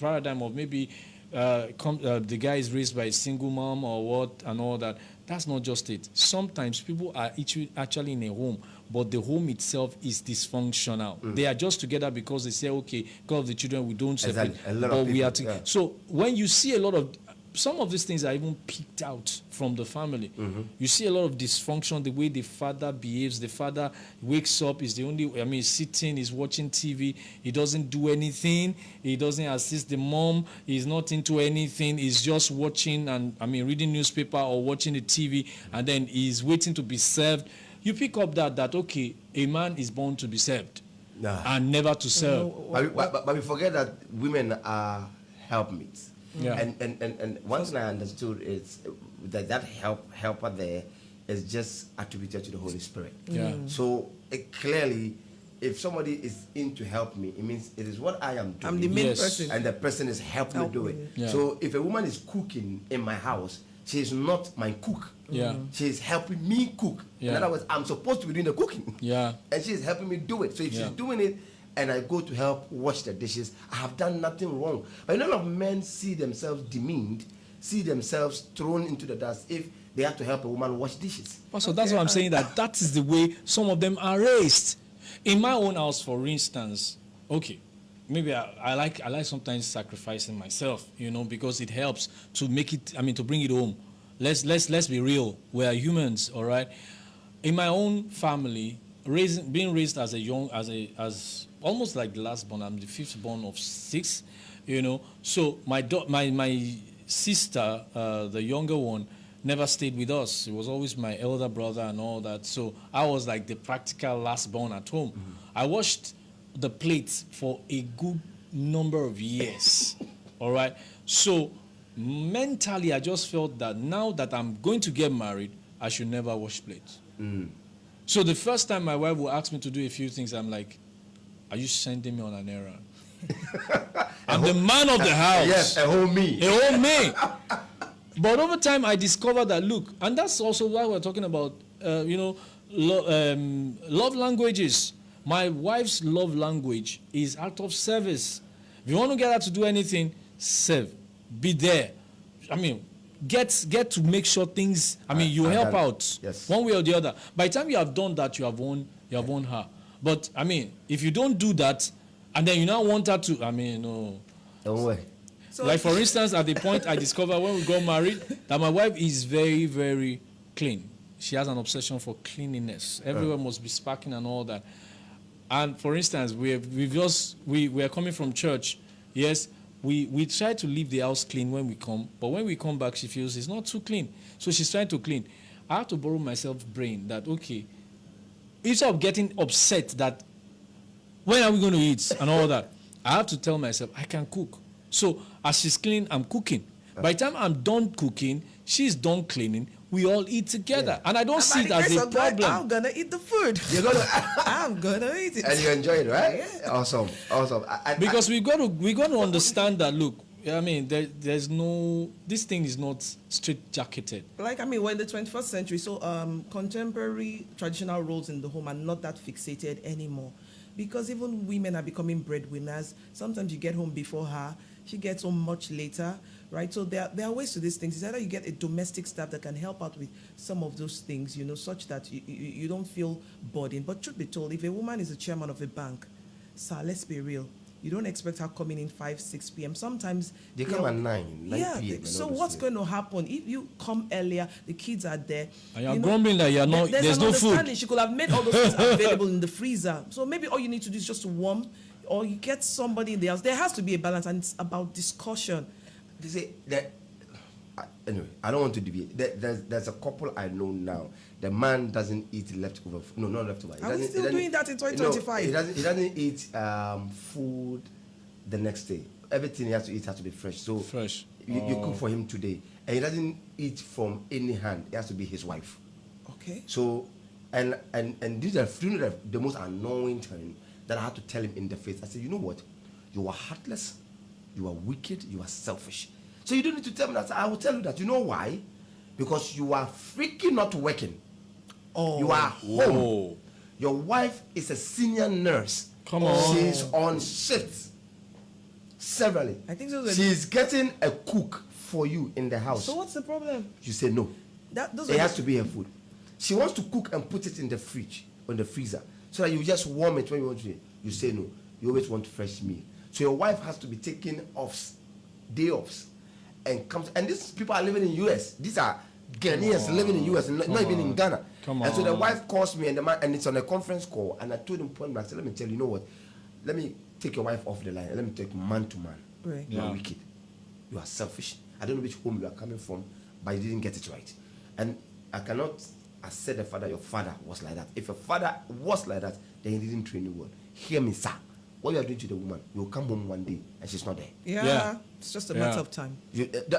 paradigm of maybe the guy is raised by a single mom or what and all that. That's not just it. Sometimes people are actually in a home, but the home itself is dysfunctional. They are just together because they say, okay, because of the children, we don't separate. Exactly. A lot but of we are people, yeah. So when you see a lot of, some of these things are even picked out from the family. You see a lot of dysfunction, the way the father behaves. The father wakes up, is the only, he's sitting, he's watching TV. He doesn't do anything. He doesn't assist the mom. He's not into anything. He's just watching and, reading newspaper or watching the TV, and then he's waiting to be served. You pick up that okay, a man is born to be served and never to serve. But we forget that women are helpmates. Yeah. And one thing I understood is that helper there is just attributed to the Holy Spirit. Yeah. So clearly, if somebody is in to help me, it means it is what I am doing. I'm the main Yes. person. And the person is helping me do it. Yeah. So if a woman is cooking in my house, she is not my cook. Yeah. She is helping me cook. Yeah. In other words, I'm supposed to be doing the cooking. Yeah. And she is helping me do it. So if Yeah. she's doing it and I go to help wash the dishes, I have done nothing wrong. But none of men see themselves demeaned, see themselves thrown into the dust if they have to help a woman wash dishes. So that's what I'm saying, that is the way some of them are raised. In my own house, for instance, okay, maybe I like sometimes sacrificing myself, because it helps to make it, to bring it home. Let's be real. We are humans, all right? In my own family, being raised as almost like the last born, I'm the fifth born of 6, So my sister, the younger one, never stayed with us. It was always my elder brother and all that. So I was like the practical last born at home. I washed the plates for a good number of years. All right. So mentally, I just felt that now that I'm going to get married, I should never wash plates. So the first time my wife will ask me to do a few things, I'm like, are you sending me on an errand? I'm the man of the house. Yes, a whole me. A whole me. But over time, I discovered that, look, and that's also why we're talking about, love languages. My wife's love language is act of service. If you want to get her to do anything, serve. Be there. Get to make sure things, you help out. Yes. One way or the other. By the time you have done that, you have won her. But, if you don't do that, and then you now want her to, no. Don't worry. So Like, for instance, at the point I discovered when we got married, that my wife is very, very clean. She has an obsession for cleanliness. Everywhere must be sparkling and all that. And for instance, we are coming from church. Yes, we try to leave the house clean when we come, but when we come back, she feels it's not too clean. So she's trying to clean. I have to borrow myself brain that, okay, instead of getting upset that when are we going to eat and all that, I have to tell myself I can cook. So as she's cleaning, I'm cooking. By the time I'm done cooking, she's done cleaning, we all eat together. And I don't see it as a problem. I'm gonna eat the food. You're gonna I'm gonna eat it. and you enjoy it, right? Yeah. Awesome. Because we got to understand that, look, there's no, this thing is not straight jacketed. We're in the 21st century, so contemporary traditional roles in the home are not that fixated anymore. Because even women are becoming breadwinners. Sometimes you get home before her, she gets home much later, right? So there are ways to these things. It's either you get a domestic staff that can help out with some of those things, such that you don't feel burdened. But truth be told, if a woman is a chairman of a bank, sir, let's be real. You don't expect her coming in 5, 6 p.m. Sometimes they come at 9 p.m. So what's going to happen if you come earlier? The kids are there. And you're grumbling that you're not. There's no food. She could have made all those things available in the freezer. So maybe all you need to do is just to warm, or you get somebody in the house. There has to be a balance, and it's about discussion. They say that. Anyway, I don't want to deviate. There's a couple I know now. The man doesn't eat leftover. No, not leftover. Are we still doing that in 2025? He doesn't eat food the next day. Everything he has to eat has to be fresh. So Fresh. You cook for him today, and he doesn't eat from any hand. It has to be his wife. Okay. So, and these are the most annoying time that I had to tell him in the face. I said, you know what? You are heartless, you are wicked, you are selfish. So you don't need to tell me that. I will tell you that. You know why? Because you are freaking not working. Oh. You are home. Your wife is a senior nurse. Come on. She's on shift severally. I think so. She's getting a cook for you in the house. So what's the problem? You say no. It has to be her food. She wants to cook and put it in the fridge, on the freezer, so that you just warm it when you want to eat. You say no. You always want fresh meal. So your wife has to be taking day offs, and comes. And these people are living in US. These are Ghanaians living in US, not even in Ghana. And so the wife calls me, and the man, and it's on a conference call, and I told him point blank, I said, let me tell you, you know what? Let me take your wife off the line, and let me take man to man. Right. You are wicked. You are selfish. I don't know which home you are coming from, but you didn't get it right. And I cannot accept the fact that your father was like that. If your father was like that, then he didn't train you well. Hear me, sir. What you are doing to the woman, you'll come home one day and she's not there. Yeah. It's just a matter of time.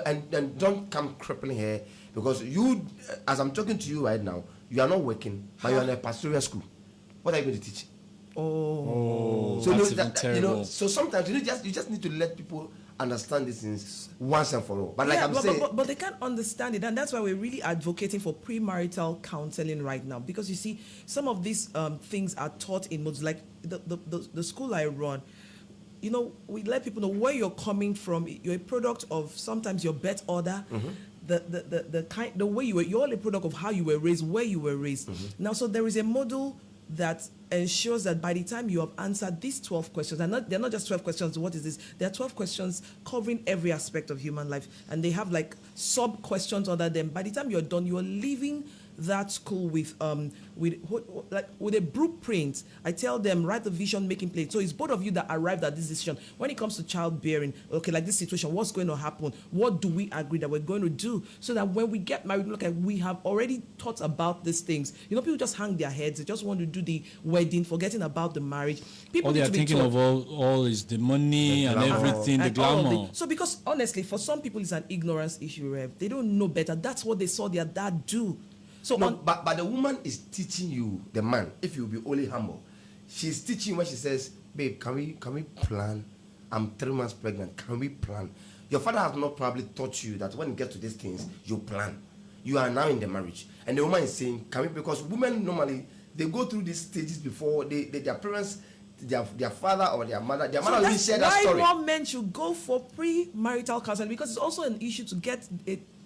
And don't come crippling her, because you, as I'm talking to you right now, you are not working, but you're in a pastoral school. What are you going to teach? So that's terrible. So sometimes you just need to let people understand these things once and for all. But like I'm saying, but they can't understand it, and that's why we're really advocating for premarital counseling right now. Because you see, some of these things are taught in modes like the school I run. You know, we let people know where you're coming from. You're a product of sometimes your birth order. The way you're all a product of how you were raised, where you were raised. Now, so there is a model that ensures that by the time you have answered these 12 questions, and they're not just 12 questions, what is this? There are 12 questions covering every aspect of human life, and they have like sub-questions under them. By the time you're done, you're leaving that school with a blueprint. I tell them, write the vision, making play. So it's both of you that arrived at this decision. When it comes to childbearing, okay, like this situation, what's going to happen? What do we agree that we're going to do? So that when we get married, look, we have already thought about these things. You know, people just hang their heads. They just want to do the wedding, forgetting about the marriage. People all they are thinking of all is the money and everything, the glamour. So because honestly, for some people, it's an ignorance issue, Rev. They don't know better. That's what they saw their dad do. So no, but the woman is teaching you, the man, if you be only humble, she's teaching you when she says, babe, can we plan? I'm 3 months pregnant. Can we plan? Your father has not probably taught you that when you get to these things, you plan. You are now in the marriage. And the woman is saying, can we? Because women normally, they go through these stages before their parents, their father or their mother will share that story. Why more men should go for premarital counseling? Because it's also an issue to get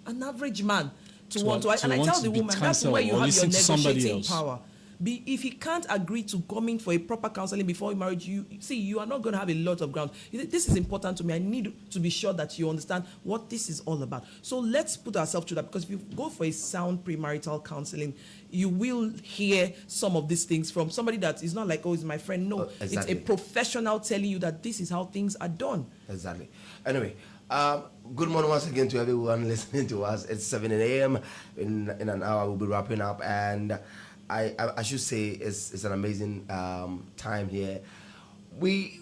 an average man to want to. And I tell the woman, that's where you have your negotiating power. If he can't agree to coming for a proper counseling before marriage, you are not going to have a lot of ground. This is important to me. I need to be sure that you understand what this is all about. So let's put ourselves through that, because if you go for a sound premarital counseling, you will hear some of these things from somebody that is not like, oh, it's my friend. No, exactly. It's a professional telling you that this is how things are done. Exactly. Anyway, good morning once again to everyone listening to us. It's 7 a.m. In an hour, we'll be wrapping up, and I should say it's an amazing time here. We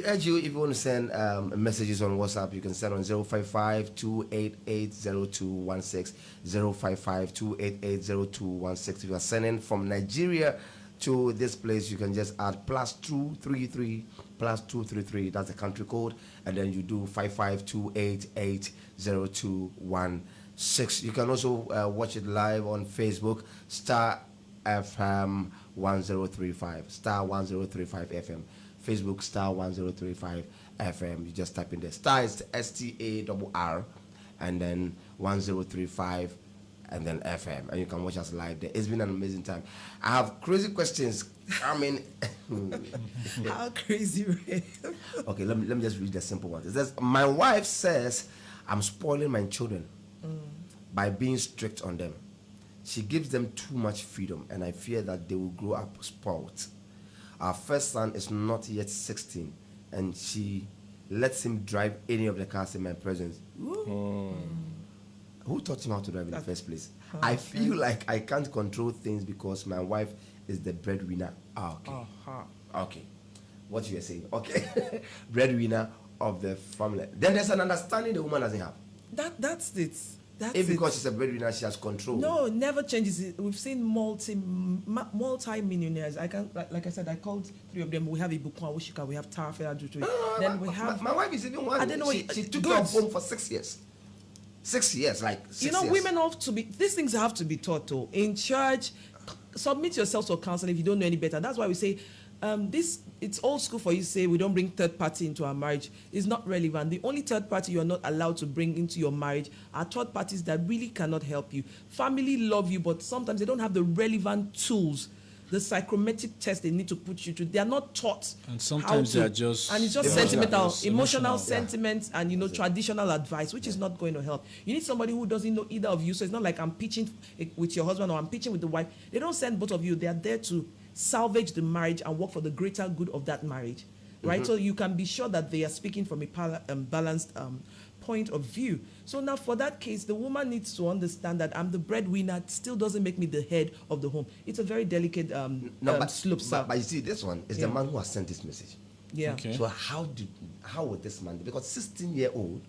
urge you, if you want to send messages on WhatsApp, you can send on 055-288-0216, 055-288-0216. If you are sending from Nigeria to this place, you can just add +233 +233. That's the country code, and then you do 55-288-0216. You can also watch it live on Facebook, STARR FM 1035, STARR 1035 FM. Facebook, STARR 1035 FM. You just type in there. STARR is STARR, and then 1035, and then FM, and you can watch us live there. It's been an amazing time. I have crazy questions. I mean, how crazy, Ray? Okay, let me just read the simple one. It says, my wife says I'm spoiling my children by being strict on them. She gives them too much freedom, and I fear that they will grow up spoiled. Our first son is not yet 16, and she lets him drive any of the cars in my presence. Who taught him how to drive in the first place? I feel like I can't control things because my wife is the breadwinner. Okay. What you are saying? Okay. Breadwinner of the family. Then there's an understanding the woman doesn't have. That's it. Because she's a breadwinner, she has control. No, it never changes. We've seen multi-millionaires. Like I said, I called 3 of them. We have Ibukwa Wushika, we have Tara. Then we have. My wife is even one. I don't know. She took her home for 6 years. 6 years, like 6 years. Women have to be. These things have to be taught. In church, submit yourself to counseling if you don't know any better. That's why we say, It's old school for you to say we don't bring third party into our marriage. It's not relevant. The only third party you're not allowed to bring into your marriage are third parties that really cannot help you. Family love you, but sometimes they don't have the relevant tools, the psychometric test they need to put you through. They are not taught. And sometimes they are just... And it's just sentimental, emotional yeah. sentiments and, traditional advice, which is not going to help. You need somebody who doesn't know either of you. So it's not like I'm pitching with your husband or I'm pitching with the wife. They don't send both of you. They are there to salvage the marriage and work for the greater good of that marriage, right? So you can be sure that they are speaking from a balanced point of view. So now for that case, the woman needs to understand that I'm the breadwinner. It still doesn't make me the head of the home. It's a very delicate slope. But you see, this one is the man who has sent this message. Yeah. Okay. So how would this man, because 16-year-old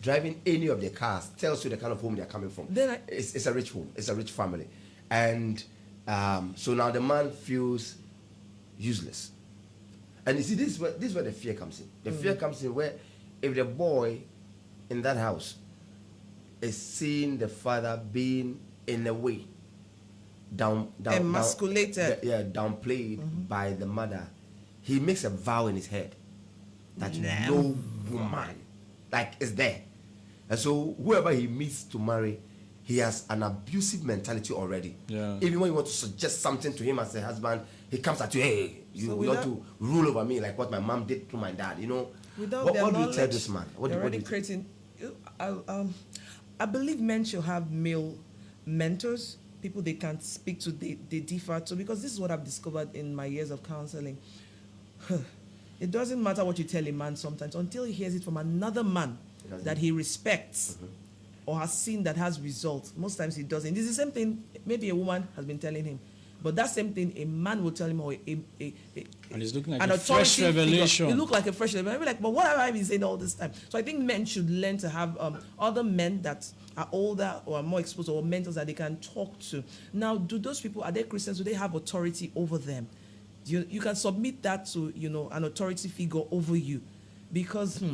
driving any of their cars tells you the kind of home they're coming from. It's a rich home. It's a rich family. And so now the man feels useless. And you see, this is where the fear comes in. The fear comes in where if the boy in that house is seeing the father being in a way emasculated, downplayed by the mother, he makes a vow in his head that no woman is there. And so whoever he meets to marry, he has an abusive mentality already. Yeah. Even when you want to suggest something to him as a husband, he comes at you, hey, you want to rule over me like what my mom did to my dad, What do you tell this man? They're already creating... I believe men should have male mentors, people they can speak to, they defer to, because this is what I've discovered in my years of counseling. It doesn't matter what you tell a man sometimes until he hears it from another man that he respects or has seen that has results. Most times he doesn't. It's the same thing maybe a woman has been telling him. But that same thing a man will tell him, or and it's looking like a fresh revelation. It look like a fresh revelation. I'll be like, but what have I been saying all this time? So I think men should learn to have other men that are older or are more exposed, or mentors that they can talk to. Now, do those people, are they Christians? Do they have authority over them? You can submit that to an authority figure over you, because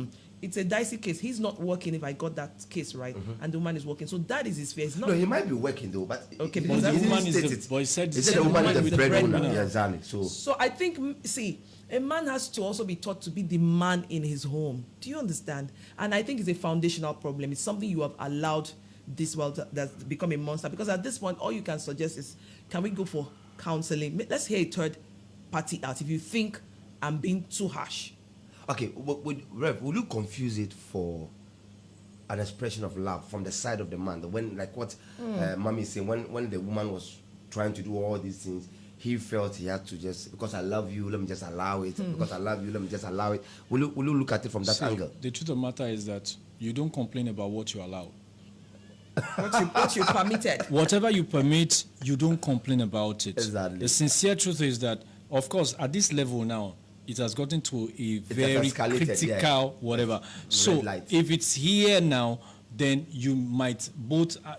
it's a dicey case. He's not working if I got that case right, and the woman is working. So that is his fear. No, he might be working though, but okay, because the woman is the boy said the woman is the breadwinner. Yeah, exactly. So I think, see, a man has to also be taught to be the man in his home. Do you understand? And I think it's a foundational problem. It's something you have allowed this world that's become a monster. Because at this point, all you can suggest is, can we go for counseling? Let's hear a third party out if you think I'm being too harsh. Okay, Rev, will you confuse it for an expression of love from the side of the man? When, like what Mommy is saying, when the woman was trying to do all these things, he felt he had to just, because I love you, let me just allow it. Because I love you, let me just allow it. Will you look at it from that angle? The truth of the matter is that you don't complain about what you allow. What you permitted. Whatever you permit, you don't complain about it. Exactly. The sincere truth is that, of course, at this level now, it has gotten to a very critical whatever. So if it's here now, then you might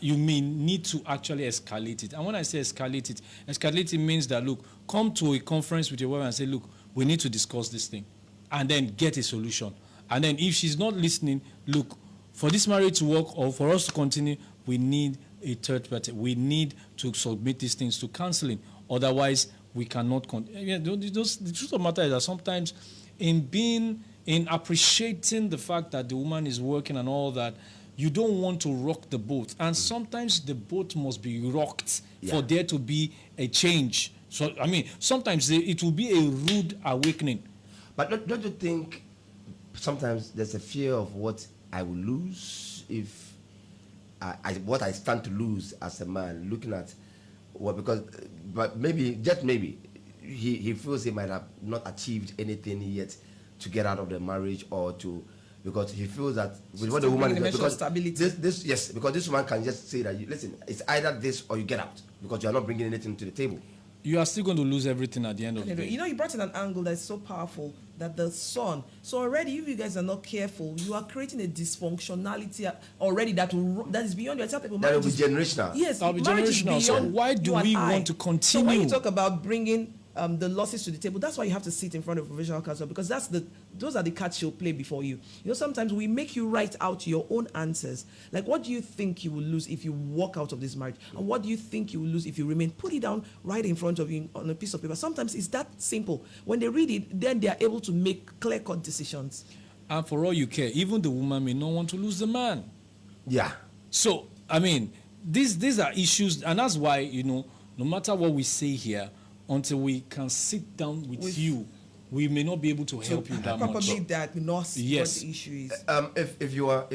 you may need to actually escalate it. And when I say escalate it means that, look, come to a conference with your wife and say, look, we need to discuss this thing, and then get a solution. And then if she's not listening, look, for this marriage to work or for us to continue, we need a third party. We need to submit these things to counseling. Otherwise, we cannot continue. The truth of the matter is that sometimes in appreciating the fact that the woman is working and all that, you don't want to rock the boat. And sometimes the boat must be rocked for there to be a change. So, I mean, sometimes it will be a rude awakening. But don't you think sometimes there's a fear of what I will lose if what I stand to lose as a man, looking at but maybe, just maybe, he feels he might have not achieved anything yet to get out of the marriage, or to, because he feels that with what the woman is, because because this woman can just say that, listen, it's either this or you get out, because you are not bringing anything to the table. You are still going to lose everything at the end of the day. You brought in an angle that's so powerful, that the son. So already, if you guys are not careful, you are creating a dysfunctionality already that is beyond your. Tell people that will be generational. Yes, that will be generational. So why do we want to continue? So when you talk about bringing the losses to the table. That's why you have to sit in front of a professional counselor, because those are the cards she'll play before you. Sometimes we make you write out your own answers. Like, what do you think you will lose if you walk out of this marriage? And what do you think you will lose if you remain? Put it down right in front of you on a piece of paper. Sometimes it's that simple. When they read it, then they are able to make clear-cut decisions. And for all you care, even the woman may not want to lose the man. Yeah. So, I mean, these are issues, and that's why, no matter what we say here, until we can sit down with you, we may not be able to help you that much. Properly diagnose what the issue is. If you are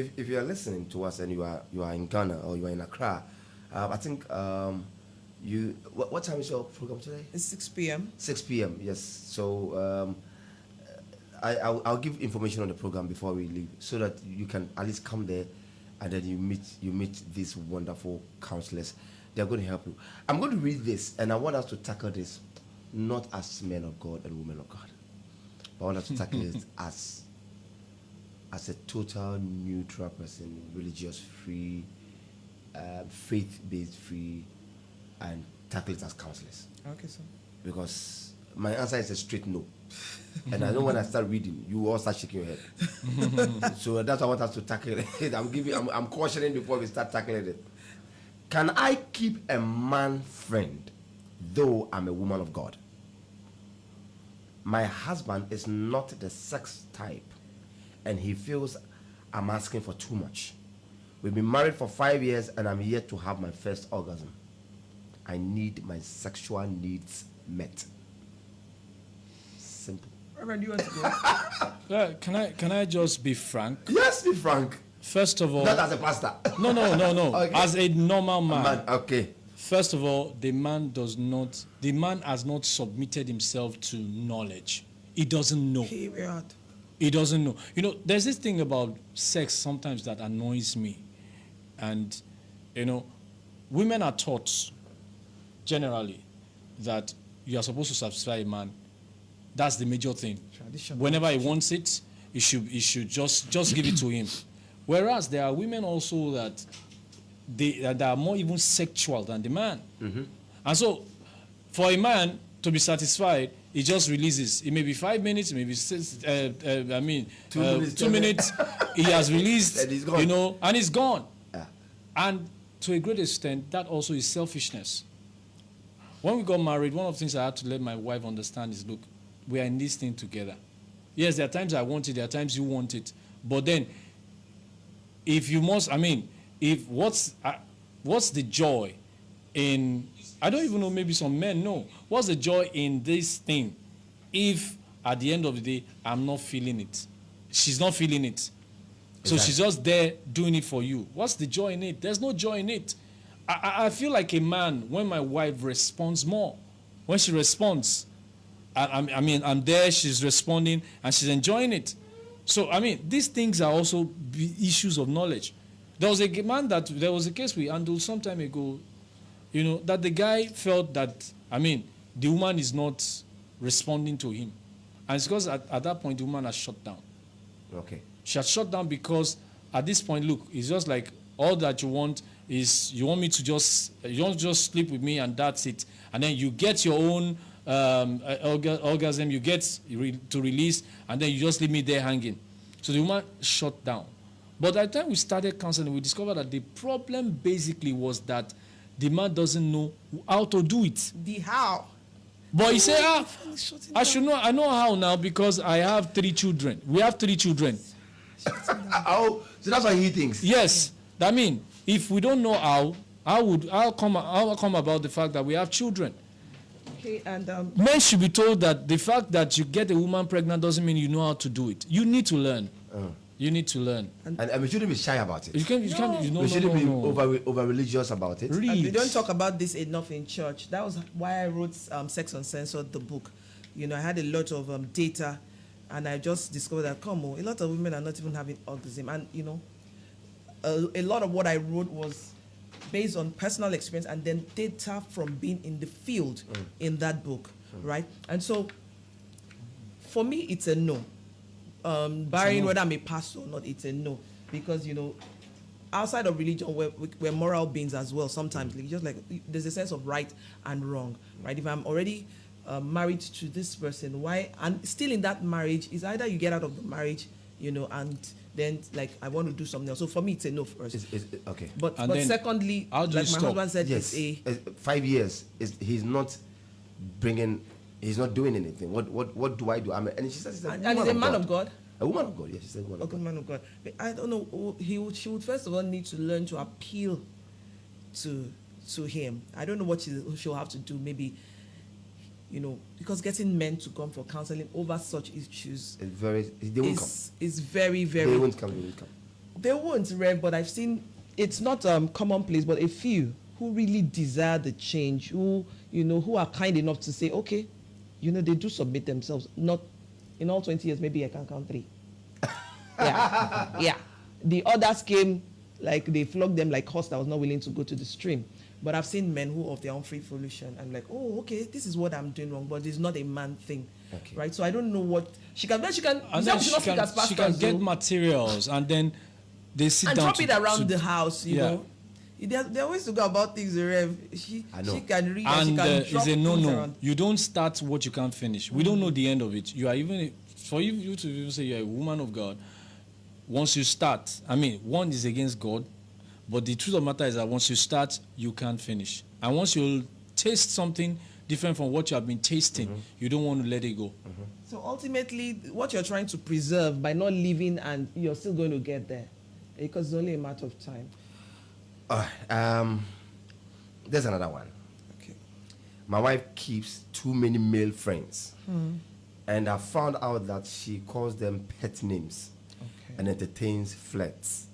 listening to us and you are in Ghana or you are in Accra, I think what time is your program today? It's 6 p.m. 6 p.m. Yes. So I'll give information on the program before we leave, so that you can at least come there, and then you meet these wonderful counselors. They're going to help you. I'm going to read this, and I want us to tackle this not as men of God and women of God, but I want us to tackle it as a total neutral person, religious free, faith-based free, and tackle it as counselors. Okay, sir. Because my answer is a straight no. And I know when I start reading, you all start shaking your head. So that's why I want us to tackle it. I'm cautioning before we start tackling it. Can I keep a man friend though I'm a woman of God? My husband is not the sex type, and he feels I'm asking for too much. We've been married for 5 years, and I'm yet to have my first orgasm. I need my sexual needs met. Simple. Reverend, do you want to go? Can I just be frank? Yes, be frank. First of all, not as a pastor. No. Okay. As a normal man. Okay. First of all, the man has not submitted himself to knowledge. He doesn't know. Period. He doesn't know. There's this thing about sex sometimes that annoys me. And, women are taught generally that you are supposed to satisfy a man. That's the major thing. Traditional. Whenever he wants it, he should just give it to him. Whereas there are women also that are more even sexual than the man. Mm-hmm. And so, for a man to be satisfied, he just releases. It may be 5 minutes, it may be 2 minutes. He has released, and he's gone. And he's gone. Yeah. And to a great extent, that also is selfishness. When we got married, one of the things I had to let my wife understand is, look, we are in this thing together. Yes, there are times I want it, there are times you want it. But then, what's the joy in, I don't even know, maybe some men know, what's the joy in this thing if at the end of the day, I'm not feeling it? She's not feeling it. So she's just there doing it for you. What's the joy in it? There's no joy in it. I feel like a man when my wife responds more. When she responds, I'm there, she's responding, and she's enjoying it. So, these things are also issues of knowledge. There was a case we handled some time ago, that the guy felt that, the woman is not responding to him. And it's because at that point, the woman has shut down. Okay. She had shut down because at this point, look, it's just like all that you want is you want me to you don't just sleep with me and that's it. And then you get your own orgasm, you get to release, and then you just leave me there hanging. So the woman shut down. But at the time we started counseling, we discovered that the problem basically was that the man doesn't know how to do it. The how? But he said, I know how now because I have 3 children. We have 3 children. So that's what he thinks. Yes. If we don't know how come about the fact that we have children? Okay, and men should be told that the fact that you get a woman pregnant doesn't mean you know how to do it. You need to learn. You need to learn. And we shouldn't be shy about it. We shouldn't be over religious about it. And we don't talk about this enough in church. That was why I wrote Sex Uncensored, the book. I had a lot of data, and I just discovered that, a lot of women are not even having orgasm. And, a lot of what I wrote was based on personal experience and then data from being in the field in that book, right? And so, for me, it's a no. Barring whether I'm a pastor or not, it's a no. Because, outside of religion, we're moral beings as well sometimes. Just like, there's a sense of right and wrong, right? If I'm already married to this person. Why? And still in that marriage, is either you get out of the marriage, and then like I want to do something else. So for me, it's a no first. Okay. But And then secondly, how do you like my stop? husband said, Yes. it's a 5 years. He's not doing anything. What do I do? And she said, and he's a man of God. A woman of God. Yes, she said woman of Okay, God. man of God. But I don't know. She would first of all need to learn to appeal to him. I don't know what she'll have to do. Maybe, because getting men to come for counseling over such issues They won't come. is very, very. They won't come. They won't, Rev, but I've seen it's not commonplace, but a few who really desire the change, who are kind enough to say, okay, they do submit themselves. Not in all 20 years, maybe I can count 3. Yeah. The others came, like they flogged them like horse that was not willing to go to the stream. But I've seen men who of their own free volition and like, oh, okay, this is what I'm doing wrong, but it's not a man thing, right? So I don't know what she can. And then she can get materials, and then they sit and down drop it around the house, you Yeah. know. There are ways to go about things, Rev. She can read and she And can drop it's a things no. around. You don't start what you can't finish. We don't know the end of it. You are even for you to even say you're a woman of God. Once you start, one is against God, but the truth of the matter is that once you start, you can't finish. And once you taste something different from what you have been tasting, you don't want to let it go. So ultimately, what you're trying to preserve by not leaving, and you're still going to get there, because it's only a matter of time. There's another one. Okay. My wife keeps too many male friends, and I found out that she calls them pet names and entertains flirts.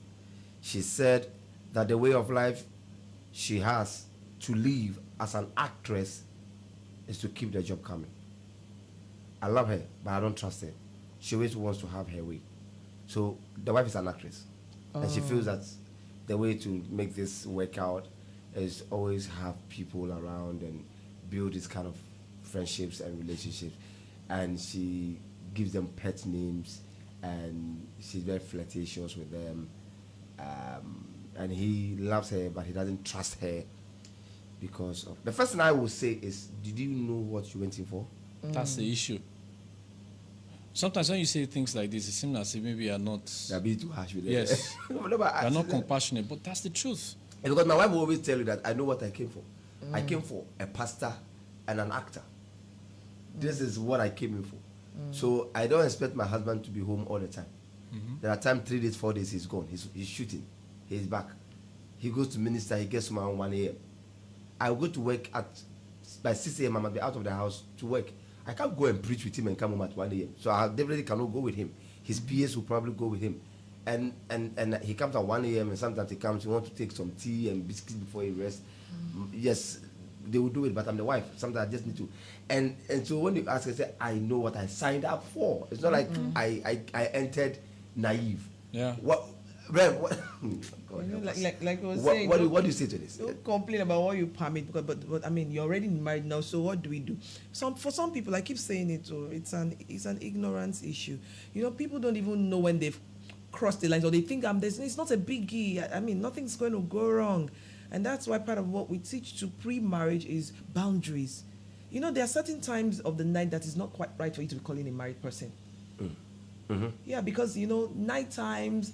She said that the way of life she has to live as an actress is to keep the job coming. I love her, but I don't trust her. She always wants to have her way. So the wife is an actress, and she feels that the way to make this work out is always have people around and build this kind of friendships and relationships. And she gives them pet names, and she's very flirtatious with them. And he loves her, but he doesn't trust her because of... The first thing I will say is, did you know what you went in for? That's the issue. Sometimes when you say things like this, it seems as if maybe you are not... You're being too harsh with it. Yes. No, You are not compassionate, but that's the truth. Because my wife will always tell you that I know what I came for. I came for a pastor and an actor. This is what I came in for. So I don't expect my husband to be home all the time. There are times 3 days, 4 days he's gone. He's shooting. He's back. He goes to minister. He gets home around 1 a.m. I will go to work by 6 a.m. I must be out of the house to work. I can't go and preach with him and come home at 1 a.m. So I definitely cannot go with him. His PAs will probably go with him. And he comes at 1 a.m. and sometimes he comes, he wants to take some tea and biscuits before he rests. Yes, they will do it, but I'm the wife. Sometimes I just need to. And so when you ask, I say, I know what I signed up for. It's not like I entered naive. Yeah. What? God, like I was saying, what do you say to this? don't complain about what you permit, because but I mean, you're already married now, so what do we do? For some people, I keep saying it, it's an ignorance issue. People don't even know when they've crossed the lines, or they think it's not a biggie. I mean, nothing's going to go wrong, and that's why part of what we teach to pre-marriage is boundaries. There are certain times of the night that is not quite right for you to be calling a married person. Yeah, because night times,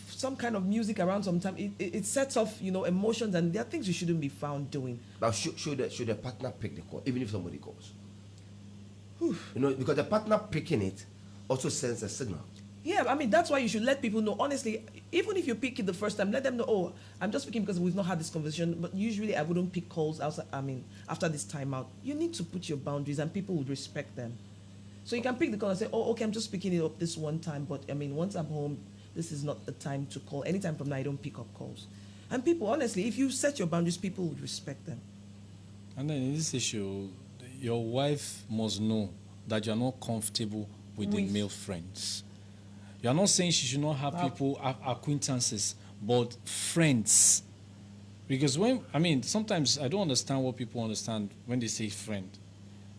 some kind of music around sometime, it sets off emotions, and there are things you shouldn't be found doing. But should the partner pick the call, even if somebody calls? Because the partner picking it also sends a signal. Yeah, I mean, that's why you should let people know, honestly, even if you pick it the first time, let them know, oh, I'm just picking because we've not had this conversation, but usually I wouldn't pick calls outside, after this timeout. You need to put your boundaries, and people would respect them. So you can pick the call and say, oh, okay, I'm just picking it up this one time, but once I'm home, this is not the time to call. Anytime from now, I don't pick up calls. And people, honestly, if you set your boundaries, people would respect them. And then in this issue, your wife must know that you're not comfortable with the male friends. You're not saying she should not have people, acquaintances, but friends. Because sometimes I don't understand what people understand when they say friend.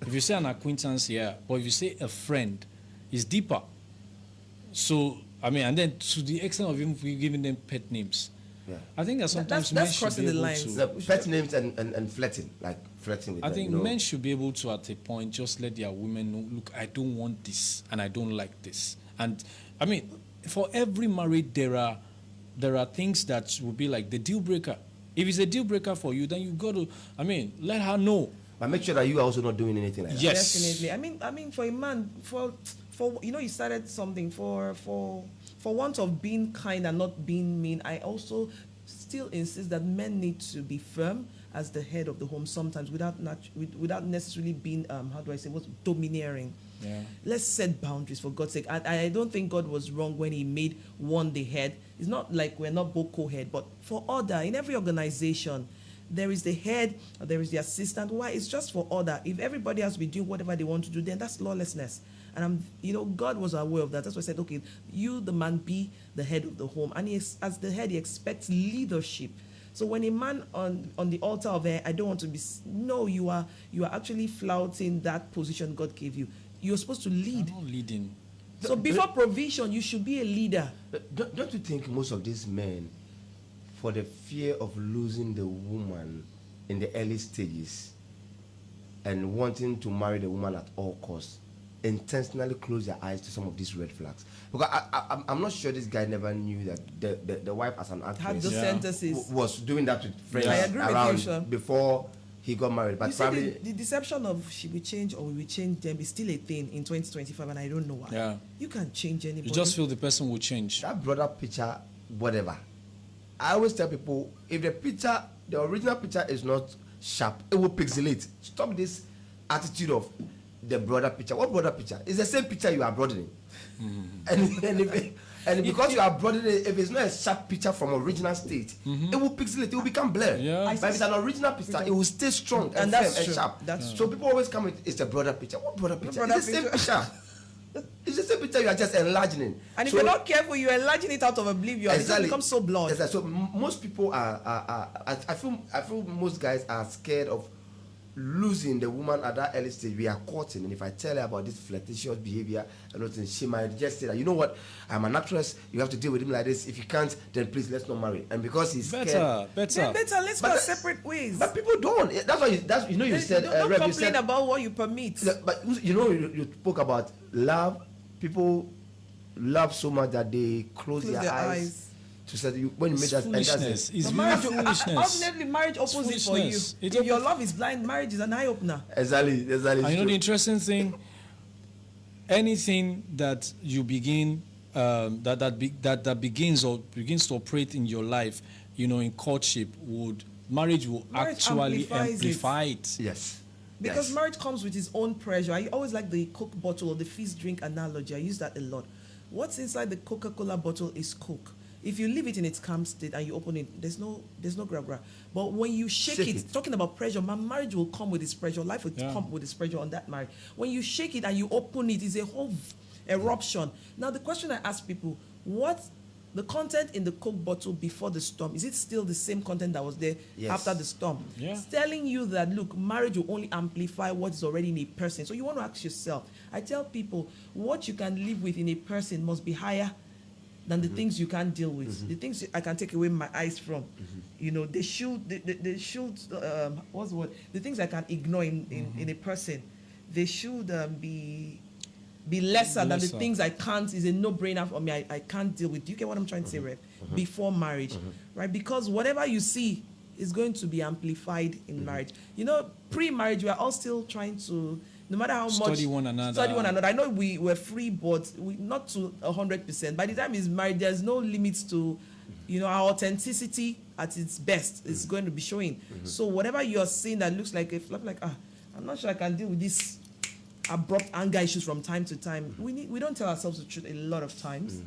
If you say an acquaintance, yeah, but if you say a friend, it's deeper. So, and then to the extent of even giving them pet names. Yeah. I think that sometimes men That's should crossing be the able lines. to. No, pet names and flirting, like flirting with I them. think you know. men should be able to, at a point, just let their women know, look, I don't want this and I don't like this. And I mean, for every married, there are things that will be like the deal breaker. If it's a deal breaker for you, then you got to, I mean, let her know. But make sure that you are also not doing anything like that. Yes. Definitely. I mean, for a man, for you started something for want of being kind and not being mean. I also still insist that men need to be firm as the head of the home sometimes without necessarily being how do I say, what's domineering. Yeah. Let's set boundaries, for God's sake. I don't think God was wrong when he made one the head. It's not like we're not both co-head, but for order, in every organization, there is the head, there is the assistant. Why? It's just for order. If everybody has to be doing whatever they want to do, then that's lawlessness. And God was aware of that. That's why I said, okay, you, the man, be the head of the home. And as the head, he expects leadership. So when a man on the altar of I don't want to be, no, you are actually flouting that position God gave you. You're supposed to lead. I'm not leading. So before provision, you should be a leader. Don't you think most of these men, for the fear of losing the woman in the early stages and wanting to marry the woman at all costs, intentionally close their eyes to some of these red flags? Because I'm not sure this guy never knew that the wife as an Had actress those sentences. was doing that with friends I agree with you, around sir. before he got married. But You see, probably the deception of she will change or we will change them is still a thing in 2025, and I don't know why. Yeah. You can't change anybody. You just feel the person will change. that brother picture, whatever. I always tell people, if the original picture is not sharp, it will pixelate. Stop this attitude of the brother picture. What brother picture? It's the same picture you are broadening. And because you are broadening it, if it's not a sharp picture from original state, it will pixelate, it will become blurred. Yeah. But if it's an original picture, it will stay strong and, And that's firm and true. sharp. That's So people always come with, it's a brother picture. What brother picture? brother It's the same picture. picture. It's the same picture, you are just enlarging it. And if So- you're not careful, you're enlarging it out of oblivion. It just becomes so blurred. Exactly. So most people I feel most guys are scared of losing the woman at that early stage. We are courting, and if I tell her about this flirtatious behavior and everything, she might just say that, you know what, I'm an actress, you have to deal with him like this. If you can't, then please let's not marry. And because he's scared, Better. Then better, let's But go that- separate ways. but people don't. That's why you said don't Rev, you complain said, about what you permit. but you spoke about love. People love so much that they close their eyes. To say when you It's make that, and that's foolishness. it. It's So really marriage, foolishness. obviously, marriage opens it for you. foolishness. It If your opens- love is blind, marriage is an eye opener. Exactly. And you know the interesting thing, anything that you begin that begins to operate in your life, in courtship, marriage will Marriage actually amplifies it. amplify it. Yes. Because Yes. marriage comes with its own pressure. I always like the Coke bottle or the fizz drink analogy. I use that a lot. What's inside the Coca-Cola bottle is Coke. If you leave it in its calm state and you open it, there's no grab. But when you shake it, talking about pressure, my marriage will come with its pressure. Life will come with its pressure on that marriage. When you shake it and you open it, it's a whole eruption. Now the question I ask people, what the content in the Coke bottle before the storm, is it still the same content that was there Yes. after the storm? Yeah. It's telling you that, look, marriage will only amplify what is already in a person. So you want to ask yourself, I tell people, what you can live with in a person must be higher than the things you can't deal with. The things I can take away my eyes from. They should, what's the word? The things I can ignore in a person, they should be lesser than the Lesser. things I can't, is a no-brainer for me. I can't deal with. Do you get what I'm trying to say, Rev? Before marriage, right? Because whatever you see is going to be amplified in marriage. Pre-marriage, we are all still trying to, no matter how much Study one another. I know we were free, but not to 100%. By the time it's married, there's no limits to, our authenticity at its best is going to be showing. So whatever you're seeing that looks like a flap, I'm not sure I can deal with this abrupt anger issues from time to time. We don't tell ourselves the truth a lot of times.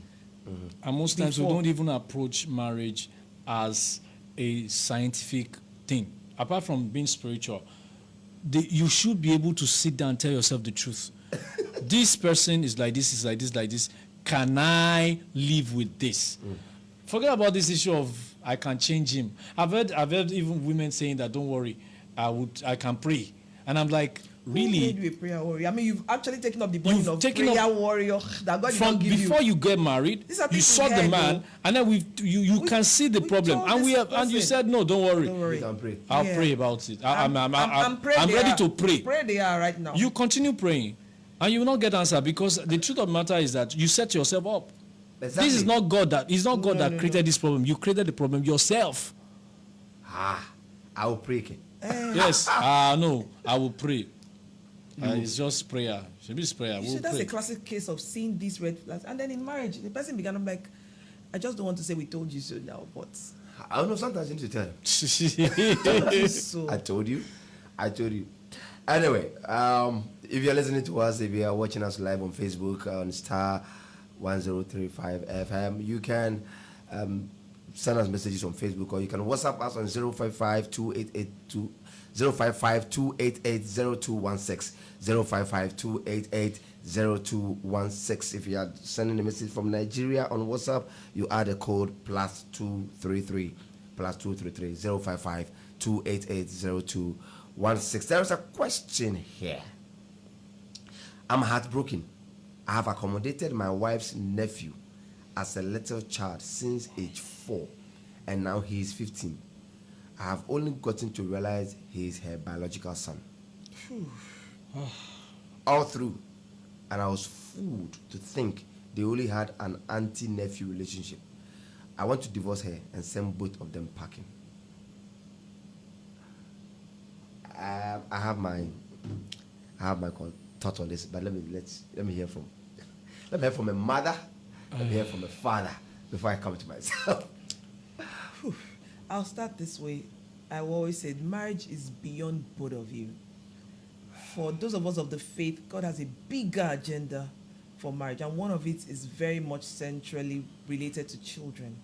And most times we Before. don't even approach marriage as a scientific thing. Apart from being spiritual, you should be able to sit down and tell yourself the truth. This person is like this, is like this, like this. Can I live with this? Forget about this issue of I can change him. I've heard even women saying that, don't worry, I can pray. And I'm like, Who made really, you a prayer warrior? I mean, you've actually taken up the burden You've of taken prayer up- warrior that God did from not give before you get married, These are you things saw we the heard, man, though. and then you We- can see the we problem, told and this and you person. said no, don't worry. Don't worry. We can pray. I'll Yeah. pray about it. I'm praying they ready are. to pray. Pray they are right now. You continue praying, and you will not get answer, because the truth of the matter is that you set yourself up. Exactly. This is not God that. It's not God No, that no, created this problem. You created the problem yourself. I will pray. Okay. Yes. No. I will pray. It's just prayer. It's prayer. You We'll see, that's pray. a classic case of seeing these red flags. And then in marriage, the person began, I'm like, I just don't want to say we told you so now, but I don't know. Sometimes you need to tell them. so I told you. Anyway, if you're listening to us, if you are watching us live on Facebook on Star 1035 FM, you can send us messages on Facebook, or you can WhatsApp us on 055-288-2 055-288-0216 055-288-0216. If you are sending a message from Nigeria on WhatsApp, you add a code +233 055-288-0216. There is a question here. I'm heartbroken. I have accommodated my wife's nephew as a little child since age 4, and now he is 15. I have only gotten to realize he is her biological son. All through, and I was fooled to think they only had an auntie-nephew relationship. I want to divorce her and send both of them packing. I have my thought on this, but let me hear from a mother. Let me hear from a father before I come to myself. I'll start this way. I always said marriage is beyond both of you. For those of us of the faith, God has a bigger agenda for marriage, and one of it is very much centrally related to children,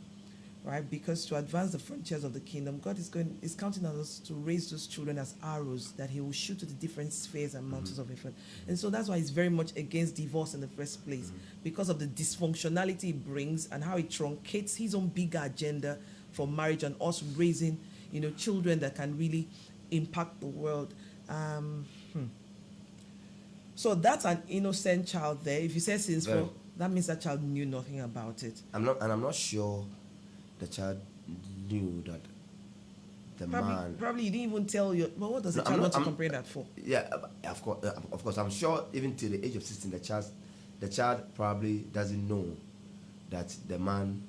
right? Because to advance the frontiers of the kingdom, God is counting on us to raise those children as arrows that He will shoot to the different spheres and mountains of influence. And so that's why He's very much against divorce in the first place, because of the dysfunctionality it brings and how it truncates His own bigger agenda for marriage and us raising, children that can really impact the world. So that's an innocent child there. If you say since 4, that means that child knew nothing about it. I'm not sure the child knew that the man. Probably you didn't even tell you. But what does the child want to complain that for? Yeah, of course. I'm sure even till the age of 16, the child probably doesn't know that the man.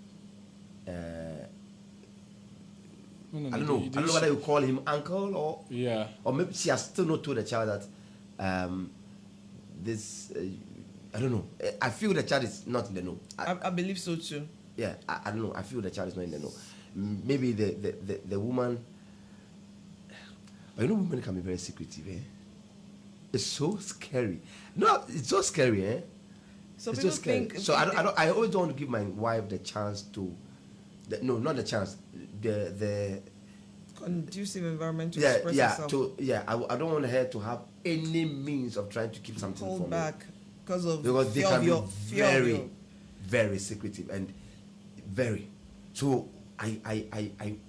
I don't know whether you call him uncle or maybe she has still not told the child that this. I don't know. I feel the child is not in the know. I believe so too. Yeah, I don't know. I feel the child is not in the know. Maybe the woman. But women can be very secretive. It's so scary. No, it's so scary. So it's people so scary. think. So I always don't want to give my wife the chance to. Not the chance. The conducive environment to express herself. I don't want her to have any means of trying to keep something hold from back me. because They can be very, very secretive and very. So I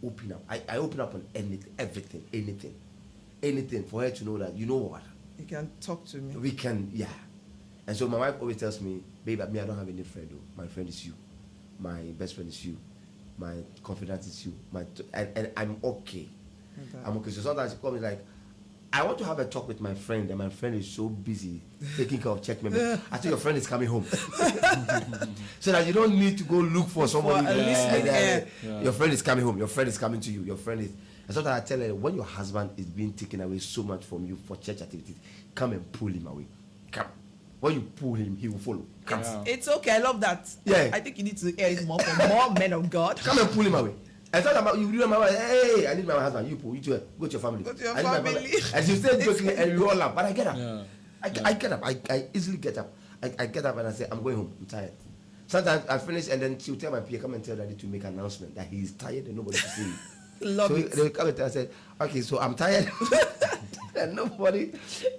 open up. I open up on anything for her to know that, you know what, you can talk to me. We can, yeah. And so my wife always tells me, babe, I don't have any friend though. My friend is you. My best friend is you. My confidant is you. And I'm okay. I'm okay. So sometimes she calls me like, I want to have a talk with my friend, and my friend is so busy taking care of check members. I think your friend is coming home. So that you don't need to go look for somebody. Your friend is coming home. Your friend is coming to you. Your friend is. And sometimes I tell her, when your husband is being taken away so much from you for church activities, come and pull him away. Come. When you pull him, he will follow. Come. It's okay. I love that. Yeah. I think you need to hear it more from more men of God. Come and pull him away. I thought about you. My wife, hey, I need my husband. You pull. You too. Go to your family. Go to your I need my family. And she stay joking, and we all laugh. But I get up. Yeah. I get up. I easily get up. I get up and I say, I'm going home. I'm tired. Sometimes I finish and then she'll tell my PA, come and tell daddy to make an announcement that he's tired and nobody to see him. Love it. They come and tell, I said, okay, so I'm tired and nobody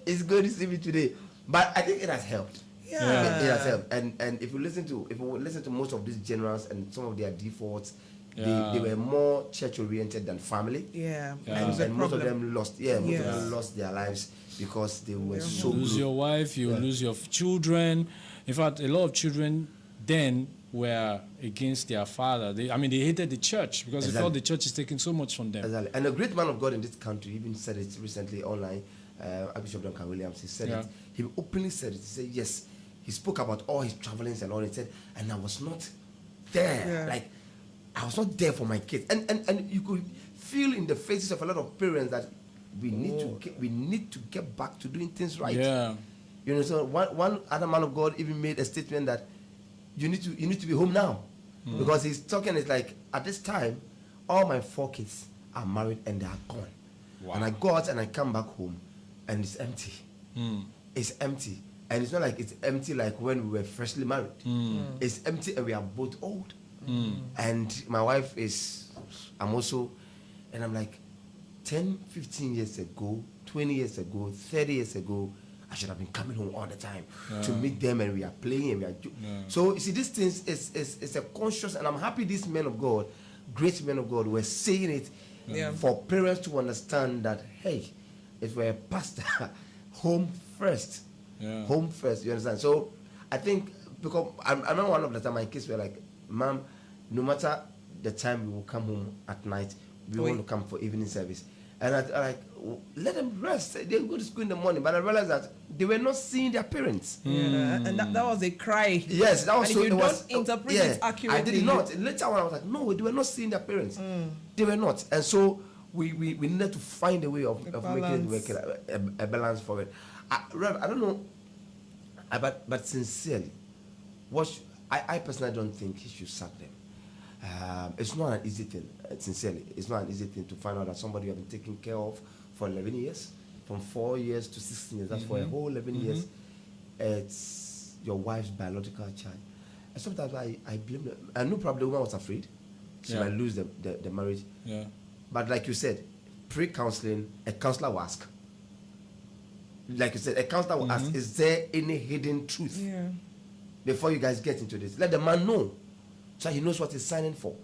is going to see me today. But I think it has helped. Yeah. It has helped. And if we listen to most of these generals and some of their defaults, they were more church oriented than family. Yeah. And most of them lost. Most of them lost their lives because they were Yeah. so You lose good. your wife, you Yeah. lose your children. In fact, a lot of children then were against their father. They hated the church because they felt Exactly. the church is taking so much from them. Exactly. And a great man of God in this country even said it recently online. Archbishop Duncan Williams, he said Yeah. it. He openly said it. He said, yes, he spoke about all his travelings and all. He said, and I was not there. Yeah. Like, I was not there for my kids. And you could feel in the faces of a lot of parents that we need to get back to doing things right. Yeah. You know, so one other man of God even made a statement that you need to be home now. Because he's talking, it's like, at this time, all my 4 kids are married and they are gone. Wow. And I go out and I come back home and it's empty. It's empty. And it's not like it's empty like when we were freshly married. It's empty and we are both old. And my wife I'm like, 10, 15 years ago, 20 years ago, 30 years ago, I should have been coming home all the time to meet them, and we are playing and we are. So you see, these things is a conscious, and I'm happy these men of God, great men of God, were saying it for parents to understand that, hey, if we're a pastor, home first, home first. You understand? So I think because I remember one of the time my kids were like, "Mom, no matter the time we will come home at night, we want to come for evening service." And I like, let them rest. They go to school in the morning. But I realized that they were not seeing their parents. Yeah, and that was a cry. Yes, that was and so. if you It was don't interpret it accurately. I did not. Later on, I was like, no, they were not seeing their parents. They were not. And so we needed to find a way of making it work, a balance for it. I don't know, but sincerely, I personally don't think he should sack them. It's not an easy thing, sincerely. It's not an easy thing to find out that somebody you have been taking care of for 11 years, from 4 years to 16 years, that's for a whole 11 years, it's your wife's biological child. And sometimes I blame them. I know probably the woman was afraid she might lose the marriage. Yeah. But like you said, pre-counseling, a counselor will ask. Like you said, a counselor will ask, is there any hidden truth? Yeah. Before you guys get into this, let the man know, so he knows what he's signing for,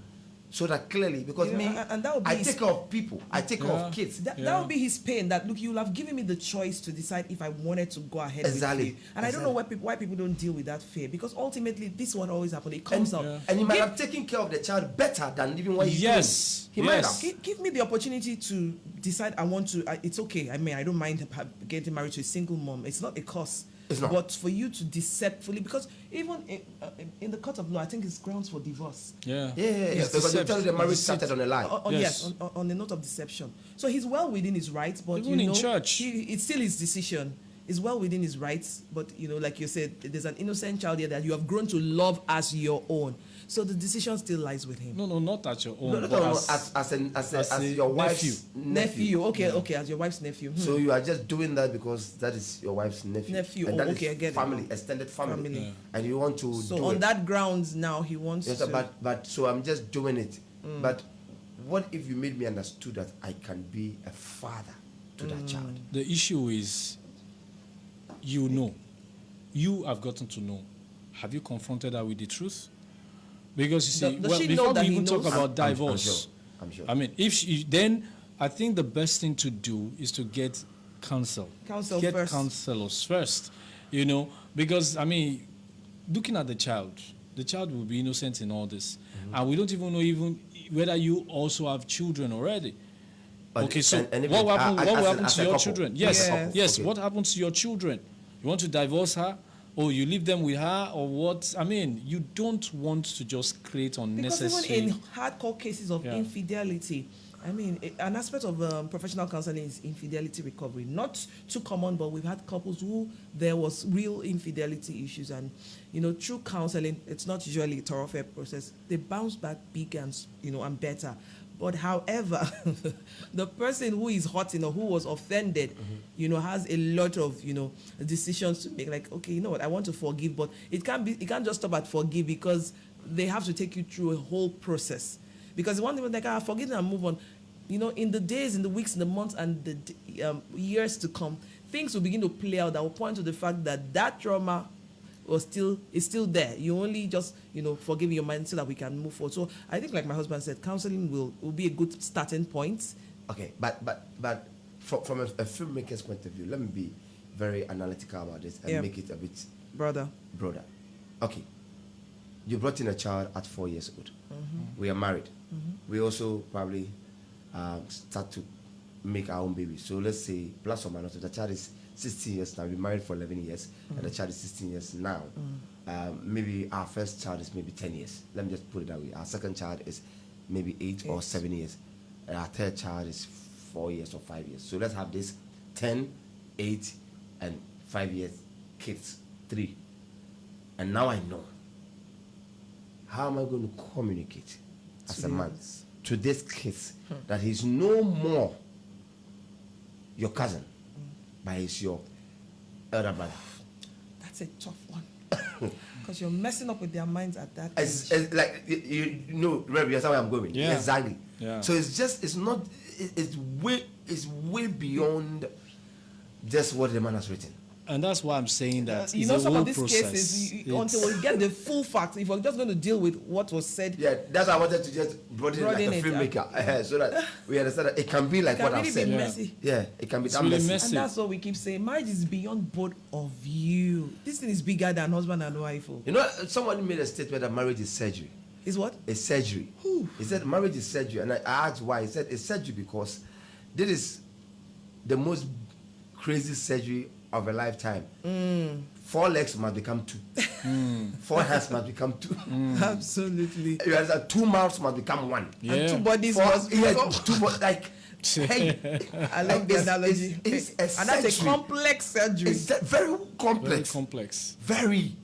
so that clearly, because You know, me, and that would be I his- take care of people, I take care of kids. That Yeah. would be his pain. That look, you'll have given me the choice to decide if I wanted to go ahead Exactly. with you. And I don't know why people don't deal with that fear, because ultimately this is what always happens. It comes out. And he might have taken care of the child better than even what he's Yes. doing. He might Yes. have. Give me the opportunity to decide. I want to. It's okay. I mean, I don't mind getting married to a single mom. It's not a curse. It's not. But for you to deceptively, because even in the court of law, I think it's grounds for divorce. Yeah. Yes, because they tell you the marriage started on a lie. Yes. On the note of deception. So he's well within his rights, but Even in church. it's still his decision. He's well within his rights, but like you said, there's an innocent child here that you have grown to love as your own. So the decision still lies with him. No, not at your own. No, but as your wife's nephew. Okay, as your wife's nephew. So you are just doing that because that is your wife's nephew. Nephew, and that is I get it. family, extended family. Family. Yeah. And you want to So do on it. that grounds now he wants Yes, to. but so I'm just doing it. But what if you made me understood that I can be a father to that child? the issue is, you have gotten to know. Have you confronted her with the truth? Because you see, Does she know before we that he even talk knows? about I'm divorce, I'm sure. I mean, then I think the best thing to do is to get counsel. Get first. counselors first, because I mean, looking at the child will be innocent in all this, and we don't even know whether you also have children already. But- Okay, so and if what it- will happen, as what will a- happen as to a your couple. children? Yes. Yes. Okay. What happens to your children? You want to divorce her, or you leave them with her, or what? I mean, you don't want to just create Because unnecessary. even in hardcore cases of Yeah. infidelity, I mean, an aspect of professional counseling is infidelity recovery. Not too common, but we've had couples who there was real infidelity issues, and through counseling, it's not usually a thoroughfare process. They bounce back big and better. But however, the person who is hurting or who was offended, has a lot of decisions to make. Like, okay, you know what, I want to forgive, but it can't just stop at forgive, because they have to take you through a whole process. Because one thing like, forgive and move on. In the days, in the weeks, in the months, and the years to come, things will begin to play out that will point to the fact that trauma is still there. You only just forgive your mind so that we can move forward. So I think, like my husband said, counseling will be a good starting point. Okay, but from a filmmaker's point of view, let me be very analytical about this and make it a bit broader. Okay, you brought in a child at 4 years old. We are married. We also probably start to make our own baby. So let's say plus or minus, if the child is 16 years now, we married for 11 years, and the child is 16 years now. Maybe our first child is maybe 10 years. Let me just put it that way. Our second child is maybe 8 or 7 years. And our third child is 4 years or 5 years. So let's have this 10, 8, and 5 years kids, 3. And now I know. How am I going to communicate as a man to this kid that he's no more your cousin, but he's your elder brother? That's a tough one. Because you're messing up with their minds at that age. It's like, you know, Rev, that's where I'm going. Yeah. Exactly. Yeah. So it's way beyond just what the man has written. And that's why I'm saying that you it's know, a some whole of these process. cases, until we get the full facts, if we're just going to deal with what was said, Yeah, that's why I wanted to just broaden like a filmmaker, so that we understand that it can be like it what can I've really said. be messy. Yeah, it can be It's that really messy. messy. And that's what we keep saying. Marriage is beyond both of you. This thing is bigger than husband and wife. You know, someone made a statement that marriage is surgery. Is what? It's surgery. He said marriage is surgery, and I asked why. He said it's surgery because this is the most crazy surgery of a lifetime. 4 legs must become 2. 4 hands must become 2. Absolutely. You understand? 2 mouths must become 1. Yeah. And 2 bodies 4, must yeah, become. 2 like. Hey, I love the analogy. It's a And that's a surgery. complex surgery. It's very Very complex. complex. Very.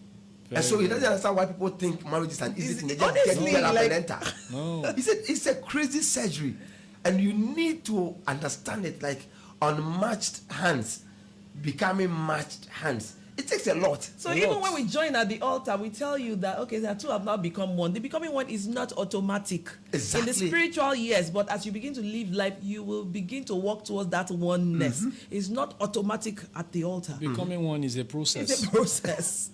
And so he doesn't understand why people think marriage is an easy thing. They just Honestly, get up like- and enter. No. He said it's a crazy surgery, and you need to understand it. Like unmatched hands becoming matched hands. It takes a lot. So even when we join at the altar, we tell you that, okay, there are 2 have now become 1. The becoming 1 is not automatic. Exactly. In the spiritual, yes, but as you begin to live life, you will begin to walk towards that oneness. It's not automatic at the altar. Becoming one is a process. It's a process.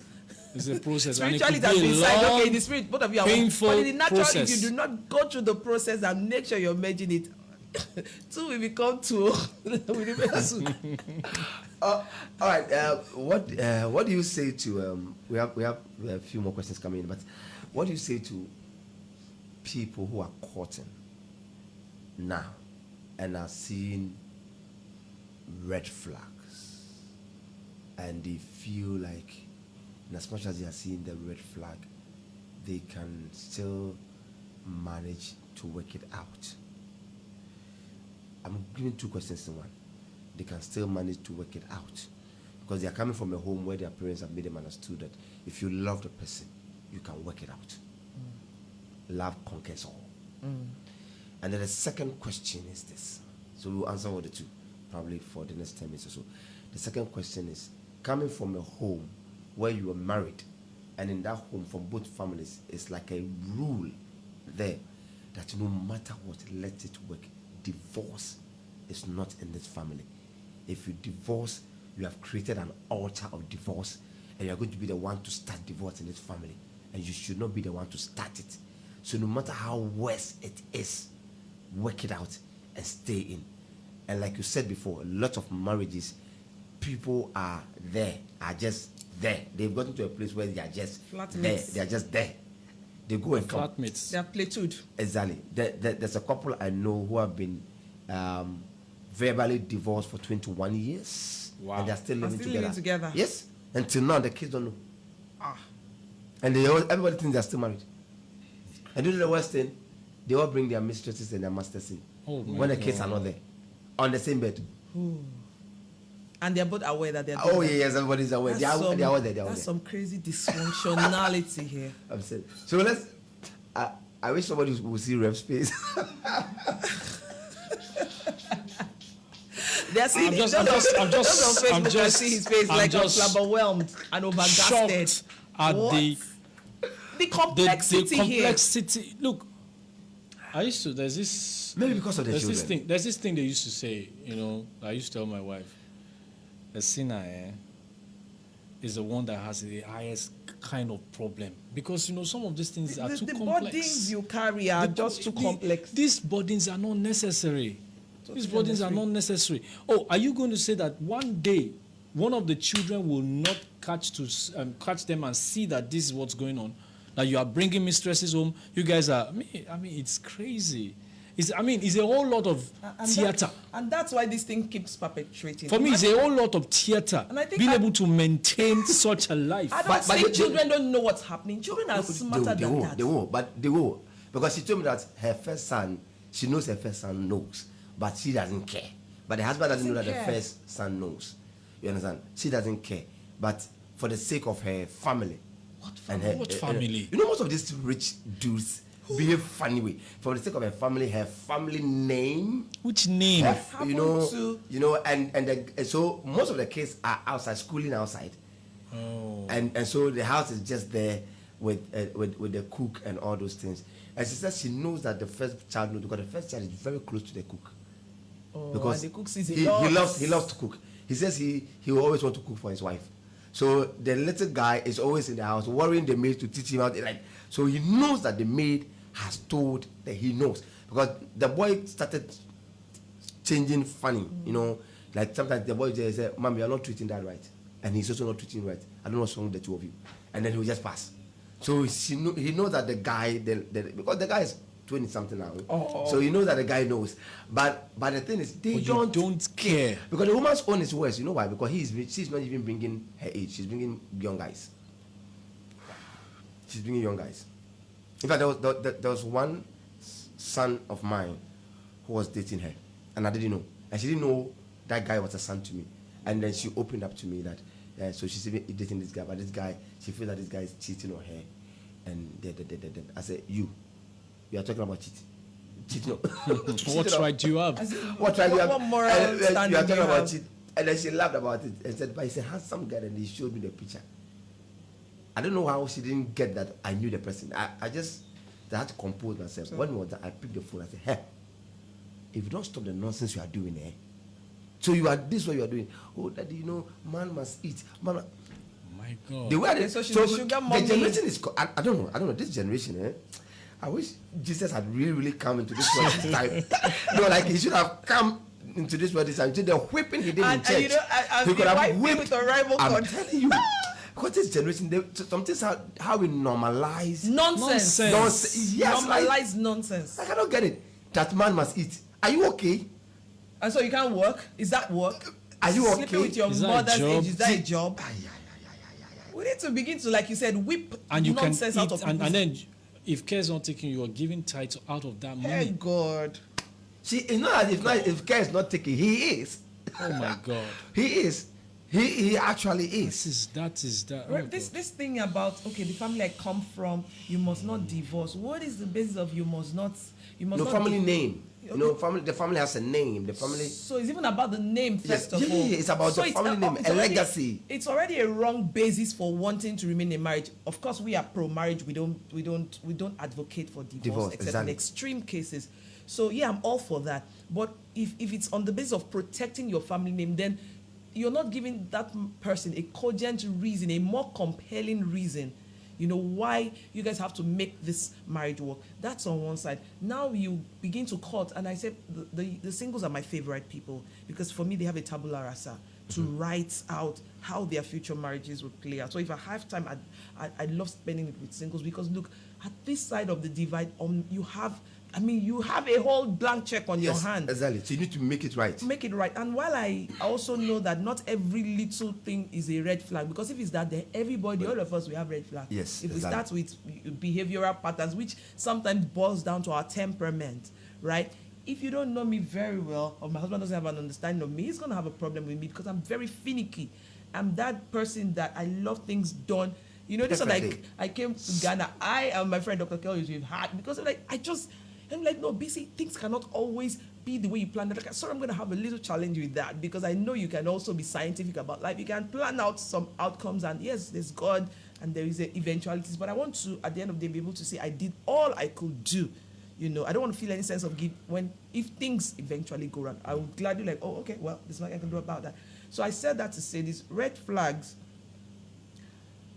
It's a process. And it Spiritually, could that's be a inside. long, Okay, in the spirit, both of you are one. painful But in the natural, process. if you do not go through the process and make sure you're merging it, 2 will become 2. We remain 2. All right. What do you say to we have a few more questions coming in, but what do you say to people who are courting now and are seeing red flags, and they feel like, in as much as they are seeing the red flag, they can still manage to work it out? I'm giving 2 questions in one. They can still manage to work it out because they are coming from a home where their parents have made them understood that if you love the person, you can work it out. Love conquers all. And then the second question is this. So we'll answer all the 2 probably for the next 10 minutes or so. The second question is, coming from a home where you are married, and in that home from both families, it's like a rule there that no matter what, let it work. Divorce is not in this family. If you divorce, you have created an altar of divorce, and you are going to be the one to start divorce in this family, and you should not be the one to start it. So no matter how worse it is, work it out and stay in. And like you said before, a lot of marriages, people are just there. They've gotten to a place where they are just there. Flatmates. They are just there. They go and come. Flatmates. They are plateaued. Exactly. There's a couple I know who have been verbally divorced for 21 years. Wow. And they're still living together. Yes. Until now, the kids don't know. Ah. And everybody thinks they're still married. And do the worst thing, they all bring their mistresses and their masters in. Oh, when the kids are not there. On the same bed. And they're both aware that they're Oh, yes, everybody's aware. They are there. They are there. That's some crazy dysfunctionality here. I'm saying. So let's. I wish somebody would see Rev's face. They're seeing I'm just see his face like overwhelmed and overgasted. shocked at What? the complexity here. complexity. Look, I used to. There's this. Maybe because of the There's children. this thing. There's this thing they used to say. I used to tell my wife, a sinner is the one that has the highest kind of problem, because some of these things are too The complex. burdens you carry are just too complex. These burdens are not necessary. These burdens are not necessary. Oh, are you going to say that one day one of the children will not catch them and see that this is what's going on? That you are bringing mistresses home. You guys are. I mean, it's crazy. It's a whole lot of theater. And that's why this thing keeps perpetuating. For me, it's a whole lot of theater. And I think being able to maintain such a life. I don't think children don't know what's happening. Children are smarter than that. They will. Because she told me that her first son, she knows her first son knows, but she doesn't care. But the husband doesn't know that the first son knows. You understand? She doesn't care. But for the sake of her family. What family? What family? You know, most of these rich dudes behave funny way. For the sake of her family name. Which name? And so most of the kids are outside, schooling outside. Oh. And so the house is just there with the cook and all those things. And she says she knows that the first child knows, because the first child is very close to the cook. Oh, because and the cook sees he loves to cook. He says he will always want to cook for his wife. So the little guy is always in the house worrying the maid to teach him how to, so he knows that the maid has told that he knows, because the boy started changing funny, like sometimes the boy just say, "Mom, you're not treating that right," and he's also not treating right. I don't know what's wrong with the two of you, and then he will just pass. So he knows that the guy, because the guy is 20 something now, so he knows that the guy knows. But the thing is, they don't care, because the woman's own is worse. You know why? Because she's not even bringing her age; she's bringing young guys. She's bringing young guys. In fact, there was one son of mine who was dating her, and I didn't know, and she didn't know that guy was a son to me. And then she opened up to me that, so she's even dating this guy, but this guy, she feels that this guy is cheating on her, and I said, you are talking about cheating. What right do you have? What right do you have? What moral standing you are talking you about have? cheat, and then she laughed about it and said, but he's a handsome guy, and he showed me the picture. I don't know how she didn't get that I knew the person. I had to compose myself. When was that? I picked the phone. I said, hey, if you don't stop the nonsense you are doing, so this is what you are doing. Oh, daddy, man must eat. Man, my God. The way so she's a sugar mommy. The generation is. I don't know. This generation, I wish Jesus had really come into this world this time. Like he should have come into this world this time. The whipping he did in church. He could have whipped with a rival. I'm telling you. Because this generation, some things how we normalize nonsense. Yes, normalize nonsense. I cannot get it. That man must eat. Are you okay? And so you can't work? Is that work? Are you okay? Sleeping with your mother's age, is that a job? Ay. We need to begin to, like you said, whip and you nonsense can eat, out of and then if care is not taken, you are giving tithes out of that money. Hey God. See, it's not if care is not taken, he is. Oh my God. He is. He actually is. That is that. Oh, this thing about the family I come from, you must not divorce. What is the basis of you must not family name. The family has a name. The family. So it's even about the name first of all. It's about the family name, a legacy. It's already a wrong basis for wanting to remain in marriage. Of course, we are pro-marriage. We don't advocate for divorce except in extreme cases. So yeah, I'm all for that. But if it's on the basis of protecting your family name, then you're not giving that person a cogent reason, a more compelling reason, why you guys have to make this marriage work. That's on one side. Now you begin to cut, and I said the singles are my favorite people, because for me they have a tabula rasa to write out how their future marriages would play out. So if I have time, I love spending it with singles, because look, at this side of the divide, you have a whole blank check on your hand. Exactly. So you need to make it right. Make it right. And while I also know that not every little thing is a red flag, because if it's that, then all of us, we have red flags. Yes. If we start with behavioral patterns, which sometimes boils down to our temperament, right? If you don't know me very well, or my husband doesn't have an understanding of me, he's going to have a problem with me, because I'm very finicky. I'm that person that I love things done. This is like I came to Ghana. I and my friend Dr. Kelly, we've had, because I'm like, no, BC, things cannot always be the way you plan it. Like, sorry, I'm going to have a little challenge with that, because I know you can also be scientific about life. You can plan out some outcomes, and yes, there's God and there is eventualities, but I want to, at the end of the day, be able to say I did all I could do. I don't want to feel any sense of guilt if things eventually go wrong. I would gladly okay, well, there's nothing I can do about that. So I said that to say these red flags,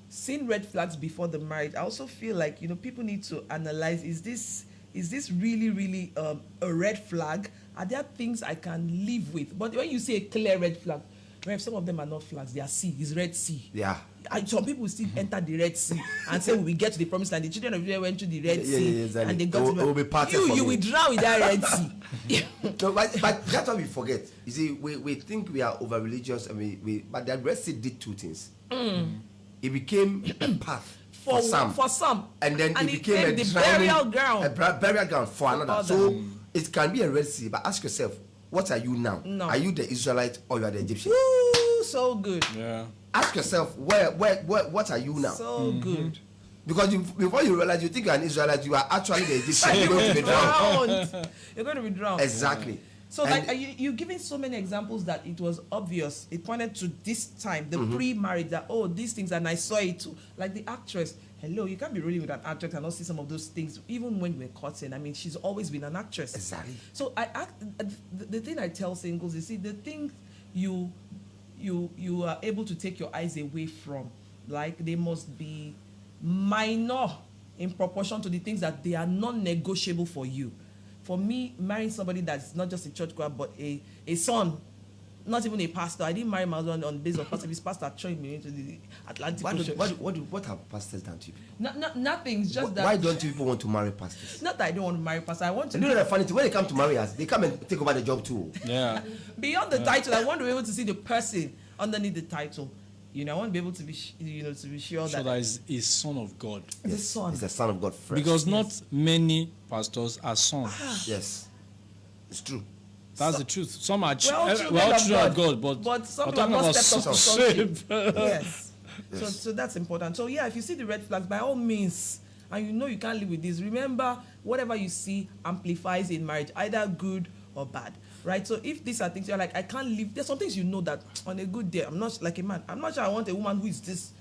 seeing red flags before the marriage. I also feel like, people need to analyze, is this really, really a red flag? are there things I can live with? But when you say a clear red flag, Rev, some of them are not flags, they are sea, it's Red Sea. Yeah. And some people still enter the Red Sea and say, we get to the promised land. The children of Israel went to the Red Sea, exactly. and they got It will be parted for you me. will drown with that Red Sea. No, but that's what we forget. You see, we think we are over religious, and but the Red Sea did two things. It became a path for some, and then it became the drowning, burial ground. a burial ground for another. others. So it can be a Red Sea, but ask yourself, what are you now? No. Are you the Israelite or you are the Egyptian? Woo, so good. Yeah. Ask yourself, what are you now? So good. Because before you realize you think you're an Israelite, you are actually the Egyptian. You're going to be drowned. Drowned. You're going to be drowned. Exactly. So And- like you giving so many examples that it was obvious. It pointed to this time, the pre-marriage, that these things, and I saw it too. Like the actress. Hello, you can't be rolling with an actress and not see some of those things, even when we're courting. I mean, she's always been an actress. Exactly. So the thing I tell singles is, see, the thing you are able to take your eyes away from, like, they must be minor in proportion to the things that they are non-negotiable for you. For me, marrying somebody that's not just a church goer but a son, not even a pastor. I didn't marry my husband on the basis of pastor. His pastor thrown me into the Atlantic Ocean. What have pastors done to you people? Nothing. It's just that. Why don't you people want to marry pastors? Not that I don't want to marry pastor. I want to. You know the funny thing, when they come to marry us, they come and take over the job too. Yeah. Beyond the title, I want to be able to see the person underneath the title. You know, I want to be able to be, to be sure So that that is a son of God. the son. It's the Son of God first. Because not many pastors are sons. Yes, it's true. That's the truth. Some are Well, children of God, but some we're people talking have not about stepped up to sonship. Yes. Yes. So that's important. So yeah, if you see the red flags, by all means, and you know you can't live with this, remember, whatever you see amplifies in marriage, either good or bad. Right? So if these are things you're like, I can't live, there's some things you know that on a good day, I'm not like a man. I'm not sure I want a woman who is this.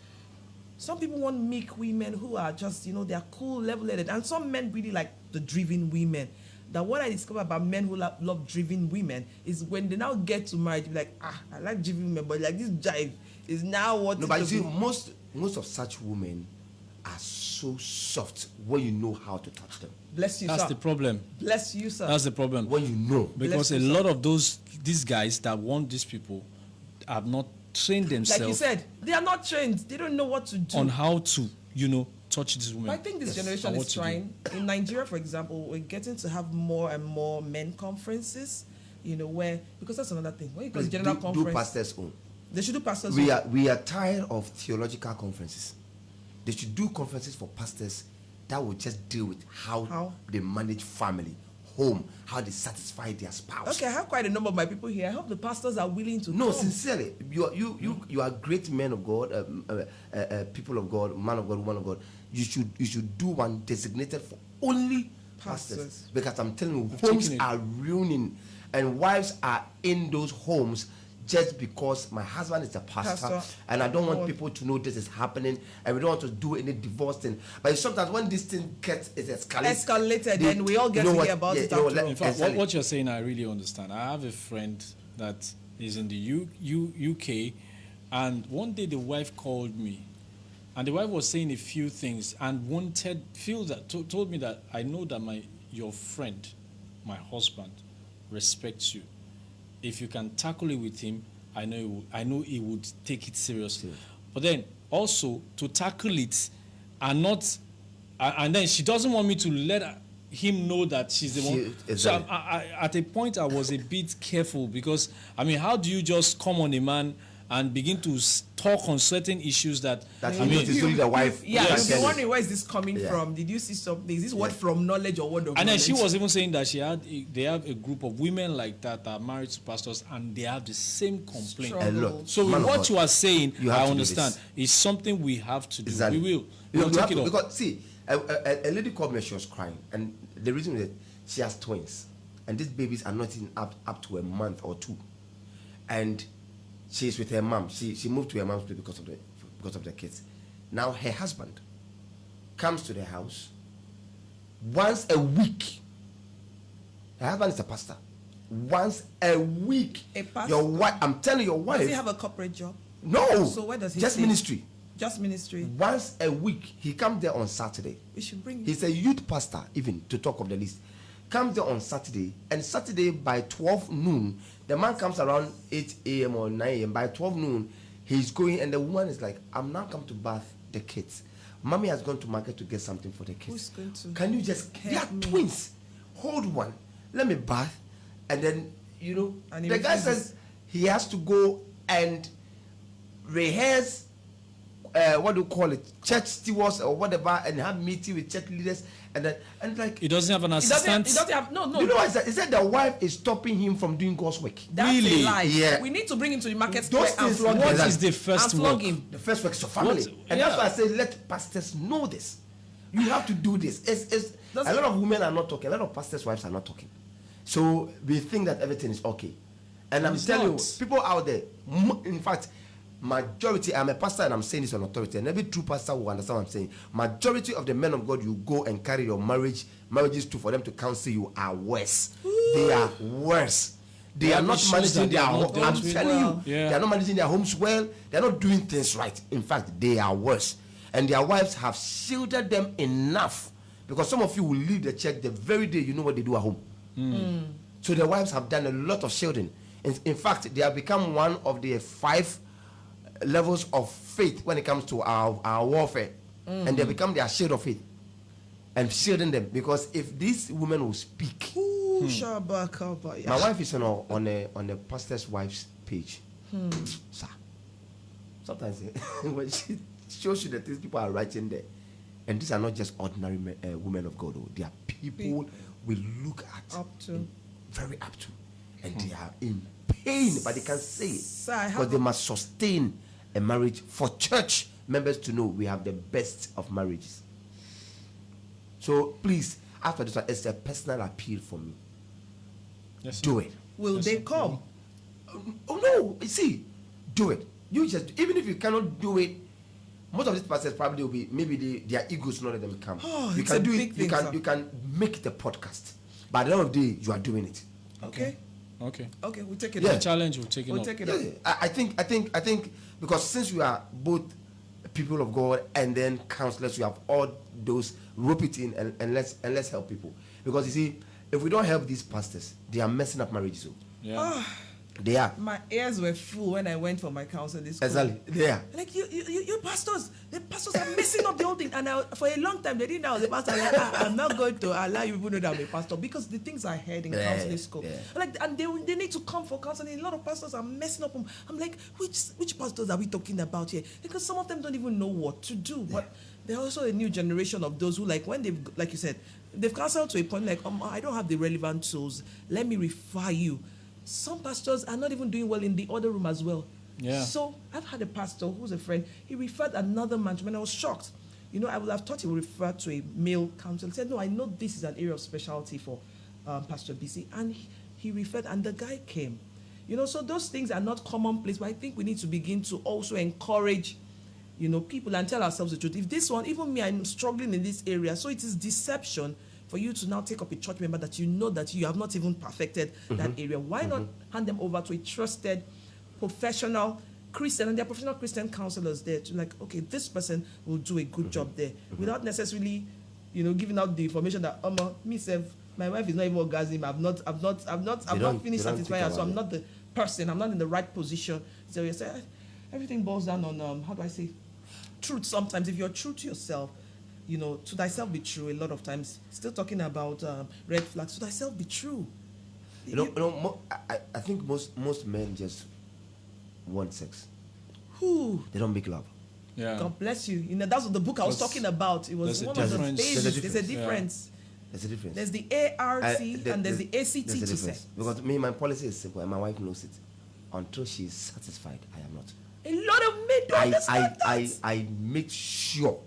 Some people want meek women who are just, they're cool, level-headed. And some men really like the driven women. That what I discover about men who love driven women is when they now get to marriage, you're like, I like driven women, but like this jive is now what. No, but you see, most of such women are so soft when you know how to touch them. Bless you, That's sir. the problem. Bless you, sir. That's the problem. When you know. Because a Bless you, lot of these guys that want these people have not trained themselves Like you said, they are not trained. They don't know what to do. on how to, touch these women. I think this Yes. generation And what is to do. trying. In Nigeria, for example, we're getting to have more and more men conferences, where, because that's another thing. When you go to Please general do conference, pastors own. they should do pastors. We are tired of theological conferences. They should do conferences for pastors that will just deal with how they manage family, home, how they satisfy their spouse. Okay, I have quite a number of my people here. I hope the pastors are willing to No, come. sincerely, you are great men of God, people of God, man of God, woman of God. You should do one designated for only pastors. Pastors. Because I'm telling you, taken homes it. are ruining, and wives are in those homes just because my husband is a pastor, and I don't want people to know this is happening, and we don't want to do any divorce thing. But sometimes when this thing escalated, then we all get to hear about it after all. In fact, exactly. what you're saying, I really understand. I have a friend that is in the UK, and one day the wife called me, and the wife was saying a few things and told me that I know that your friend, my husband, respects you. If you can tackle it with him, I know he would take it seriously. But then also to tackle it and not, and then she doesn't want me to let him know that she's the one. Exactly. So at a point I was a bit careful, because how do you just come on a man and begin to talk on certain issues that it's only the wife. Yeah, Yes. you'll be Yes. wondering where is this coming Yeah. from? Did you see something? Is this word from knowledge or word of and then knowledge? she was even saying that they have a group of women like that are married to pastors, and they have the same complaint. Struggle. A lot. So with Man of what God. you are saying, You have I to do understand. this. It's something we have to do. Exactly. We will. You We'll have take it to, up. because see, a lady called me. She was crying, and the reason is that she has twins, and these babies are not even up to a month or two, and she's with her mom. She moved to her mom's place because of the kids. Now her husband comes to the house once a week. Her husband is a pastor. Once a week. A pastor? Your wife. I'm telling your wife. Does he have a corporate job? No. So where does he just stay? ministry. Just ministry. Once a week, he comes there on Saturday. We should bring him. He's a youth pastor, even to talk of the least. comes there on Saturday, and Saturday by 12 noon, the man comes around 8 a.m. or 9 a.m. By 12 noon, he's going, and the woman is like, I'm now come to bath the kids. Mommy has gone to market to get something for the kids. Who's going to Can you just, they are twins. Hold one. Let me bath. And then, you know, And he the guy refuses. says he has to go and rehearse, what do you call it, church stewards or whatever, and have meeting with church leaders, and then, and like, He doesn't have an He assistant. doesn't have, no. you know what he said? He said the wife is stopping him from doing God's work. That's Really? a lie. Yeah. We need to bring him to the market Those square and things- flog what him. What is the And first flog work? him. The first work is your family. What? And Yeah. that's why I say let pastors know this. You have to do this. It's a Doesn't- lot of women are not talking. A lot of pastors' wives are not talking. So we think that everything is okay. And I'm It's telling not. you, people out there, in fact, majority, I'm a pastor and I'm saying this on authority, and every true pastor will understand what I'm saying. Majority of the men of God you go and carry your marriages to for them to counsel you are worse. They are worse. They Yeah, are not it shows managing that they their are not home. doing I'm it telling well. you, Yeah. they are not managing their homes well. They are not doing things right. In fact, they are worse. And their wives have shielded them enough, because some of you will leave the church the very day you know what they do at home. So the wives have done a lot of shielding. In fact, they have become one of the 5 levels of faith when it comes to our warfare. And they become their shield of faith. And shielding them, because if these women will speak, Ooh, Shabakaba. my wife is on a pastor's wife's page. Sir. Sometimes when she shows you the things people are writing there, and these are not just ordinary women of God, they are people we look at, Up to. very up to, and they are in pain, but they can't say it Sir, I have because they a- must sustain a marriage. For church members to know we have the best of marriages. So please, after this one, it's a personal appeal for me. Yes, Do sir. it. Will Yes, they sir. come? Oh no! You see, do it. You just, even if you cannot do it, most of these pastors probably will be, maybe their egos not let them come. Oh, You it's can a do big it. thing, sir. You can make the podcast. By the end of the day, you are doing it. Okay. Okay. Okay, we'll take it Yeah. The up. challenge will take it We'll up. take it Yeah, up. I think because since we are both people of God and then counselors, we have all those, rope it in and let's help people. Because you see, if we don't help these pastors, they are messing up marriages. Oh. Yeah. They are. My ears were full when I went for my counseling school. Exactly. They are. Like you pastors, the pastors are messing up the whole thing. And for a long time, they didn't know I was a pastor. Like, I'm not going to allow you people know that I'm a pastor, because the things I heard in Yeah, counseling school, yeah. like, and they need to come for counseling. A lot of pastors are messing up. I'm like, which pastors are we talking about here? Because some of them don't even know what to do. But there's also a new generation of those who, like, when they've, like you said, they've counseled to a point like, I don't have the relevant tools. Let me refer you. Some pastors are not even doing well in the other room as well. Yeah. So I've had a pastor who's a friend. He referred another man to me, and I was shocked. You know, I would have thought he would refer to a male counselor. He said, no, I know this is an area of specialty for Pastor BC. And he referred, and the guy came. You know, so those things are not commonplace, but I think we need to begin to also encourage, you know, people and tell ourselves the truth. If this one, even me, I'm struggling in this area. So it is deception for you to now take up a church member that you know that you have not even perfected that area. Why not hand them over to a trusted, professional Christian, and there are professional Christian counselors there to, like, okay, this person will do a good job there, without necessarily, you know, giving out the information that myself, my wife is not even orgasm. I've not finished don't satisfying her, think so I'm about not the person. I'm not in the right position. So you say everything boils down on how do I say, truth. Sometimes if you're true to yourself, you know, to thyself be true. A lot of times, still talking about red flags. To thyself be true. I think most men just want sex. Who? They don't make love. Yeah. God bless you. You know, that's what the book I was That's- talking about. It was there's a one of the difference. bases. There's There's a a difference. There's a difference. There's the ART and there's the ACT there's a to say. difference. Because me, my policy is simple, and my wife knows it. Until she is satisfied, I am not. A lot of men don't understand that. I make sure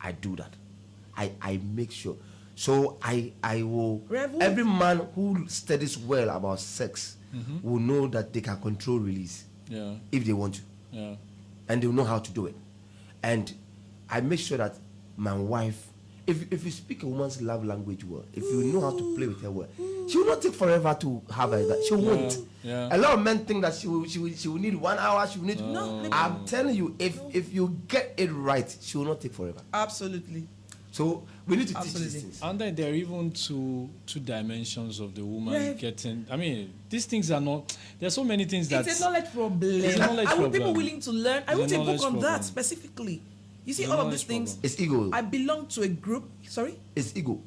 I do that. I make sure. So I will. Rev, Every man who studies well about sex will know that they can control release Yeah. if they want to, Yeah. and they will know how to do it. And I make sure that my wife, if you speak a woman's love language well, if you know how to play with her well, she will not take forever to have her. She won't. Yeah. A lot of men think that she will need 1 hour. She will need. No. I'm telling you, if you get it right, she will not take forever. Absolutely. So we need to teach Absolutely. these things. And then there are even two dimensions of the woman Yeah. getting. I mean, these things are not. There are so many things that. It's a knowledge problem. It's a knowledge I want people problem. willing to learn. I It's a wrote a book knowledge on problem. that specifically. You see, It's a all of knowledge these things. problem. It's ego. I belong to a group. Sorry? It's ego.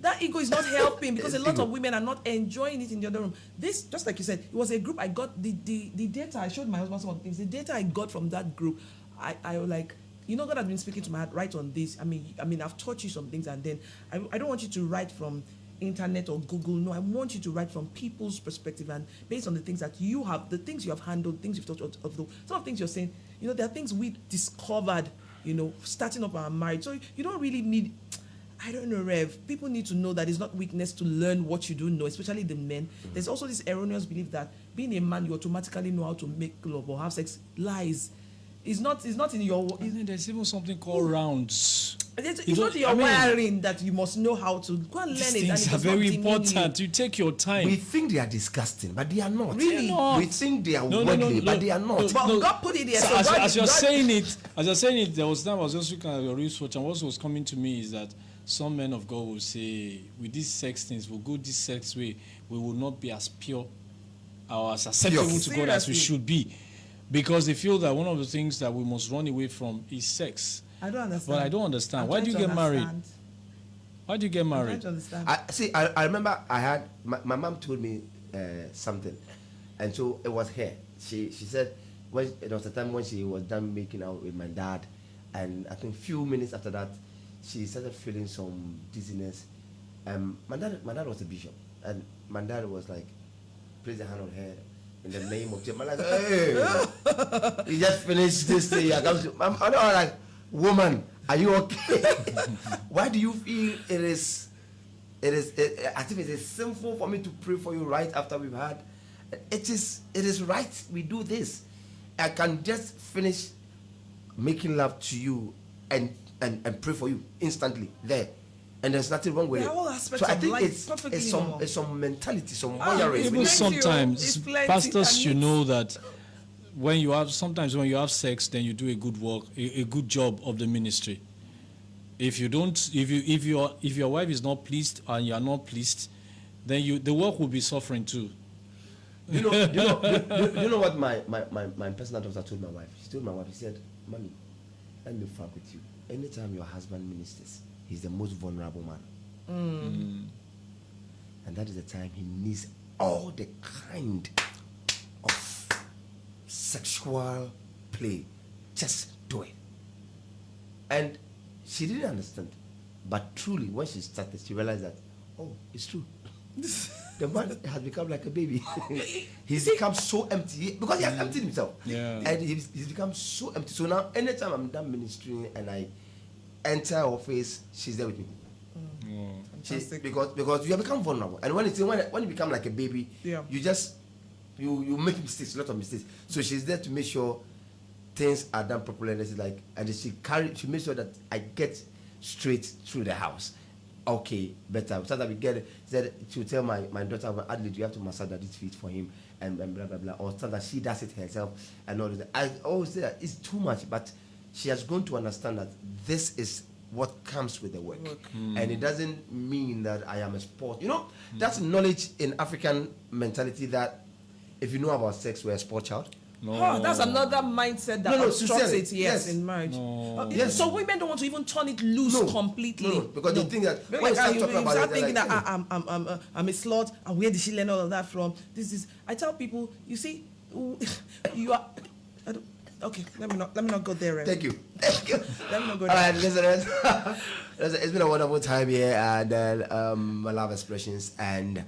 That ego is not helping because a It's lot ego. of women are not enjoying it in the other room. This, just like you said, it was a group I got, the data, I showed my husband some of the things. The data I got from that group, I was like, you know, God has been speaking to my heart, write on this. I mean, I've taught you some things, and then I don't want you to write from internet or Google. No, I want you to write from people's perspective and based on the things that you have, the things you have handled, things you've taught of the, some of the things you're saying, you know, there are things we discovered, you know, starting up our marriage. So you don't really need, I don't know, Rev. People need to know that it's not weakness to learn what you do know, especially the men. There's also this erroneous belief that being a man, you automatically know how to make love or have sex. Lies. It's not in your. And then there's even something called rounds. It's You not don't- your I mean, wiring that you must know how to go and learn These it. And things it are does not very demean important. you. You take your time. We think they are disgusting, but they are not. Really? They're not. We think they are No, no, worldly, no, but they are not. no. But God put it there. So So as, God, as you're God- saying it, there was time I was just looking at your research, and what was coming to me is that some men of God will say, with these sex things, we'll go this sex way, we will not be as pure or as acceptable Pure. to God as we Seriously. should be. Because they feel that one of the things that we must run away from is sex. I don't understand. But I don't understand. I'm Why trying do you to get married? understand. Why do you get I'm trying married? to understand. I remember I had my mom told me something, and so it was her. She said when it was the time when she was done making out with my dad, and I think few minutes after that, she started feeling some dizziness. My dad was a bishop, and my dad was like, place a hand on her in the name of Jesus. I'm like, hey, you just finished this thing. I come to, I'm like, woman, are you okay? Why do you feel it is I think it is sinful for me to pray for you right after we've had? It is right we do this. I can just finish making love to you and pray for you instantly there. And there's nothing wrong with There it. are all aspects So I of think life it's perfectly normal. some mentality, some Ah, wiring. Even plenty, sometimes, it's plenty, pastors and should it's- know that when you have sex, then you do a good work, a good job of the ministry. If you don't, if your wife is not pleased and you are not pleased, then the work will be suffering too. You know what my personal doctor told my wife? She told my wife, he said, "Mommy, let me fuck with you. Anytime your husband ministers, he's the most vulnerable man. And that is the time he needs all the kind of sexual play. Just do it." And she didn't understand. But truly, when she started, she realized that, oh, it's true. The man has become like a baby. He's become so empty because he has emptied himself. Yeah. And he's become so empty. So now, anytime I'm done ministering and I enter her office, she's there with me. Fantastic. Because you have become vulnerable. And when you become like a baby, Yeah. you just you make mistakes, a lot of mistakes. So she's there to make sure things are done properly. And it's like, and she makes sure that I get straight through the house. Okay, better. So that we get it. Said she'll tell my daughter, Adelaide, you have to massage daddy's feet for him and blah blah blah. Or so that she does it herself and all that. I always say that it's too much, but she has grown to understand that this is what comes with the work. And it doesn't mean that I am a sport. You know, that's knowledge in African mentality that if you know about sex, we're a sport child. No. Oh, that's another mindset that No, obstructs sincerely, it, yes. yes, in marriage. No. Yes. So women don't want to even turn it loose completely. No, because they think that when you Like, start you talking about start it, thinking they're that like, I'm a slut, and where did she learn all of that from? I tell people, you see, you are. Okay, let me not go there. Ren. Thank you. Let me not go All there. right, listeners. It's been a wonderful time here and I love expressions, and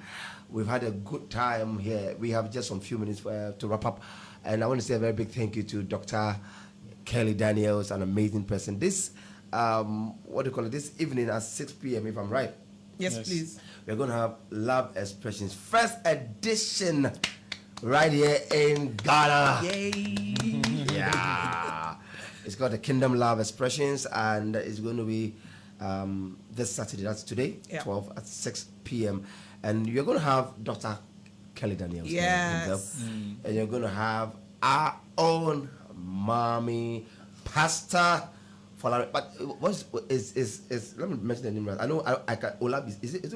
we've had a good time here. We have just some few minutes to wrap up, and I want to say a very big thank you to Dr. Kelly Daniels, an amazing person. This what do you call it? This evening at 6 p.m. if I'm right. Yes, Yes. please. We're going to have Love Expressions, first edition, right here in Ghana. Yay! Yeah. It's called the Kingdom Love Expressions, and it's going to be this Saturday, that's today, Yeah. 12 at 6 p.m. And you're going to have Dr. Kelly Daniels there Yes. himself. And you're going to have our own mommy, pastor Folarin. But what's is let me mention the name right. I know I can Olabisi. Is it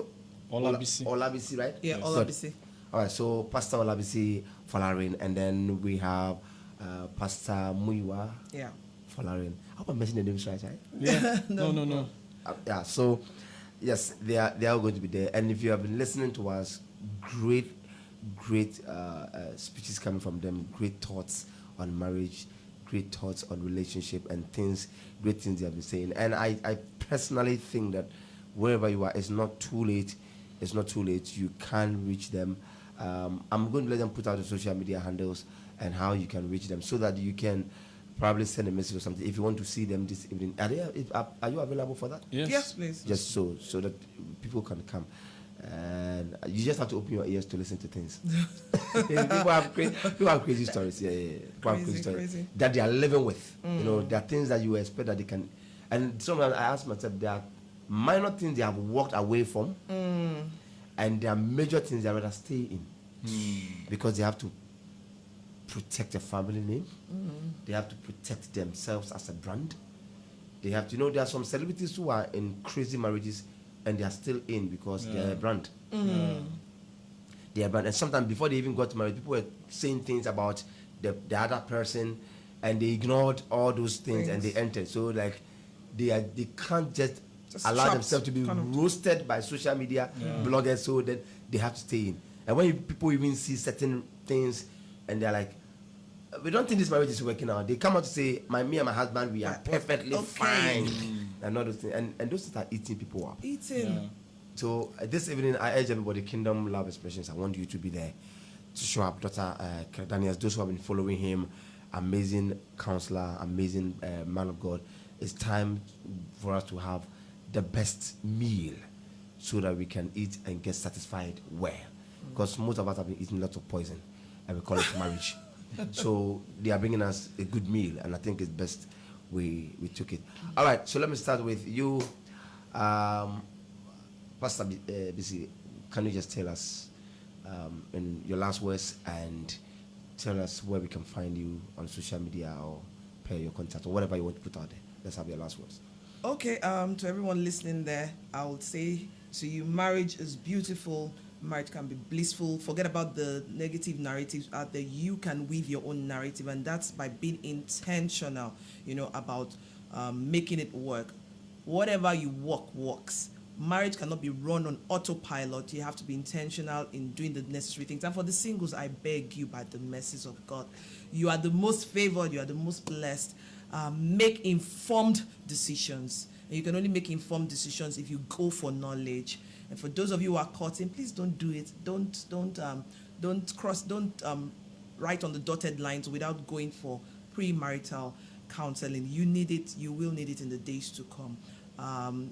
Olabisi. Olabisi, right? Yeah, Yes. Olabisi. All right, so Pastor Olabisi Folarin, and then we have Pastor Muiwa Yeah. Folarin. I hope I'm mentioning the names right? Yeah. No. Yeah, so yes, they are all going to be there. And if you have been listening to us, great speeches coming from them, great thoughts on marriage, great thoughts on relationship and things, great things they have been saying. And I personally think that wherever you are, it's not too late. It's not too late. You can reach them. I'm going to let them put out the social media handles and how you can reach them so that you can probably send a message or something if you want to see them this evening. Are you available for that? Yes, please. Just so that people can come. And you just have to open your ears to listen to things. People have crazy stories. Yeah. People have crazy stories Crazy. that they are living with. You know, there are things that you expect that they can. And sometimes I ask myself, there are minor things they have walked away from, and there are major things they rather stay in because they have to protect their family name. They have to protect themselves as a brand. They have to, there are some celebrities who are in crazy marriages and they are still in because they're a brand. They are a brand. And sometimes before they even got married, people were saying things about the other person and they ignored all those things and they entered. So like they can't just allow trapped, themselves to be kind of. roasted by social media bloggers, so that they have to stay in. And when people even see certain things and they're like, we don't think this marriage is working out, they come out to say, me and my husband, we are perfectly fine. And all those things. And those things are eating people up. So this evening, I urge everybody, Kingdom Love Expressions, I want you to be there to show up. Dr. Daniels, those who have been following him, amazing counselor, amazing man of God. It's time for us to have the best meal so that we can eat and get satisfied well. Because most of us have been eating lots of poison and we call it marriage. So they are bringing us a good meal, and I think it's best we took it. All right, so let me start with you, Pastor BC. Can you just tell us in your last words and tell us where we can find you on social media or pay your contact or whatever you want to put out there? Let's have your last words. Okay, to everyone listening there, I would say to you, marriage is beautiful. Marriage can be blissful. Forget about the negative narratives out there. You can weave your own narrative, and that's by being intentional, about making it work. Whatever you walk works. Marriage cannot be run on autopilot. You have to be intentional in doing the necessary things. And for the singles, I beg you by the mercies of God, you are the most favored, you are the most blessed. Make informed decisions. And you can only make informed decisions if you go for knowledge. And for those of you who are courting, please don't do it. Don't write on the dotted lines without going for premarital counseling. You need it. You will need it in the days to come.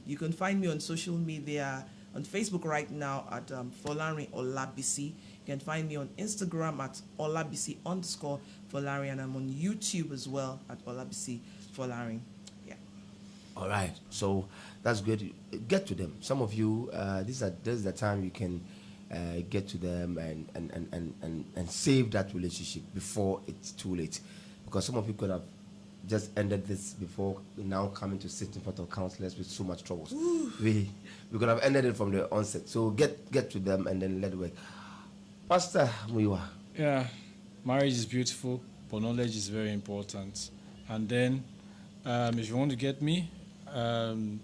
You can find me on social media, on Facebook right now at Folarin Olabisi. You can find me on Instagram at Olabisi_Folarin, and I'm on YouTube as well at Olabisi Folarin. Yeah. All right, so that's good. Get to them. Some of you, this is the time you can get to them and save that relationship before it's too late. Because some of you could have just ended this before now coming to sit in front of counselors with so much troubles. We could have ended it from the onset. So get to them and then let it work. Pastor Muiwa. Yeah, marriage is beautiful, but knowledge is very important. And then, if you want to get me, on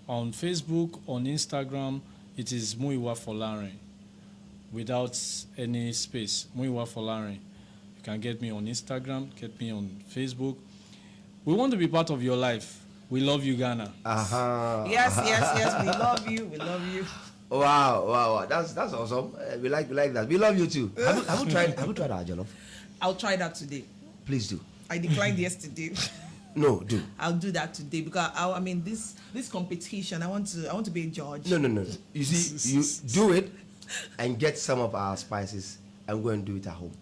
Facebook, on Instagram, it is Muiwa Folarin, without any space. Muiwa Folarin. You can get me on Instagram, get me on Facebook. We want to be part of your life. We love you, Ghana. Yes. We love you. We love you. Wow. That's awesome. We like that. We love you too. Have you tried our jollof? I'll try that today. Please do. I declined yesterday. No, do. I'll do that today because this competition. I want to be a judge. No. You see, you do it and get some of our spices and go and do it at home.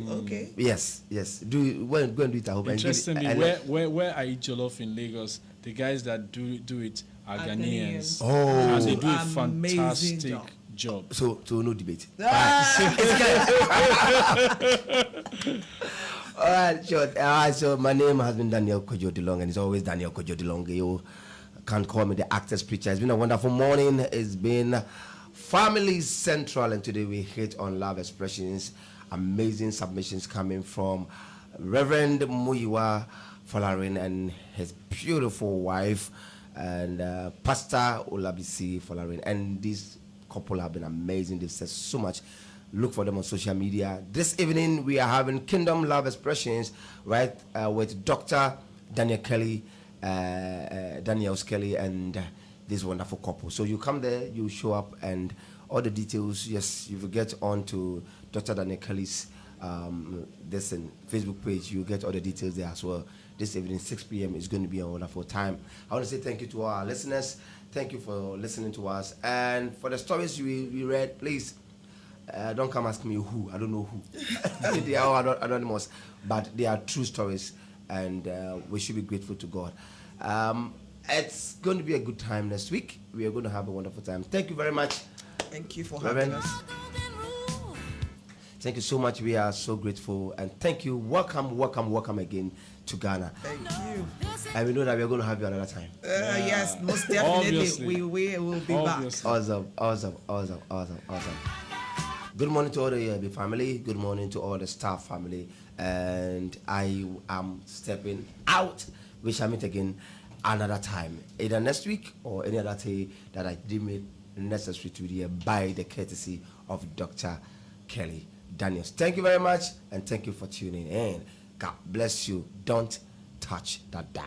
Okay. Yes. Go and do it at home. Interestingly, where I eat jollof in Lagos, the guys that do it are Ghanaians. Oh, and they do a amazing fantastic job. So no debate. right, sure. So my name has been Daniel Kojo DeLong, and it's always Daniel Kojo DeLong. You can't call me the actor's preacher. It's been a wonderful morning. It's been Family Central, and today we hit on love expressions. Amazing submissions coming from Reverend Muyiwa Folarin and his beautiful wife, and Pastor Olabisi Folarin. And this couple have been amazing. They've said so much. Look for them on social media. This evening we are having Kingdom Love Expressions, right, with Dr. Daniel Kelly, Daniel Kelly, and this wonderful couple. So you come there, you show up, and all the details. Yes, you will get on to Dr. Daniel Kelly's Facebook page. You get all the details there as well. This evening, 6 p.m. is going to be a wonderful time. I want to say thank you to our listeners. Thank you for listening to us, and for the stories we read, please. Don't come ask me who. I don't know who. They are all anonymous, but they are true stories, and we should be grateful to God. It's going to be a good time next week. We are going to have a wonderful time. Thank you very much. Thank you for having us. Thank you so much. We are so grateful, and thank you. Welcome again to Ghana. Thank you. And we know that we are going to have you another time. Yes, most definitely. Obviously. We will be back. Awesome. Good morning to all the ELB family. Good morning to all the STARR family. And I am stepping out. We shall meet again another time, either next week or any other day that I deem it necessary to be here by the courtesy of Dr. Kelly Daniels. Thank you very much, and thank you for tuning in. God bless you. Don't touch that dial.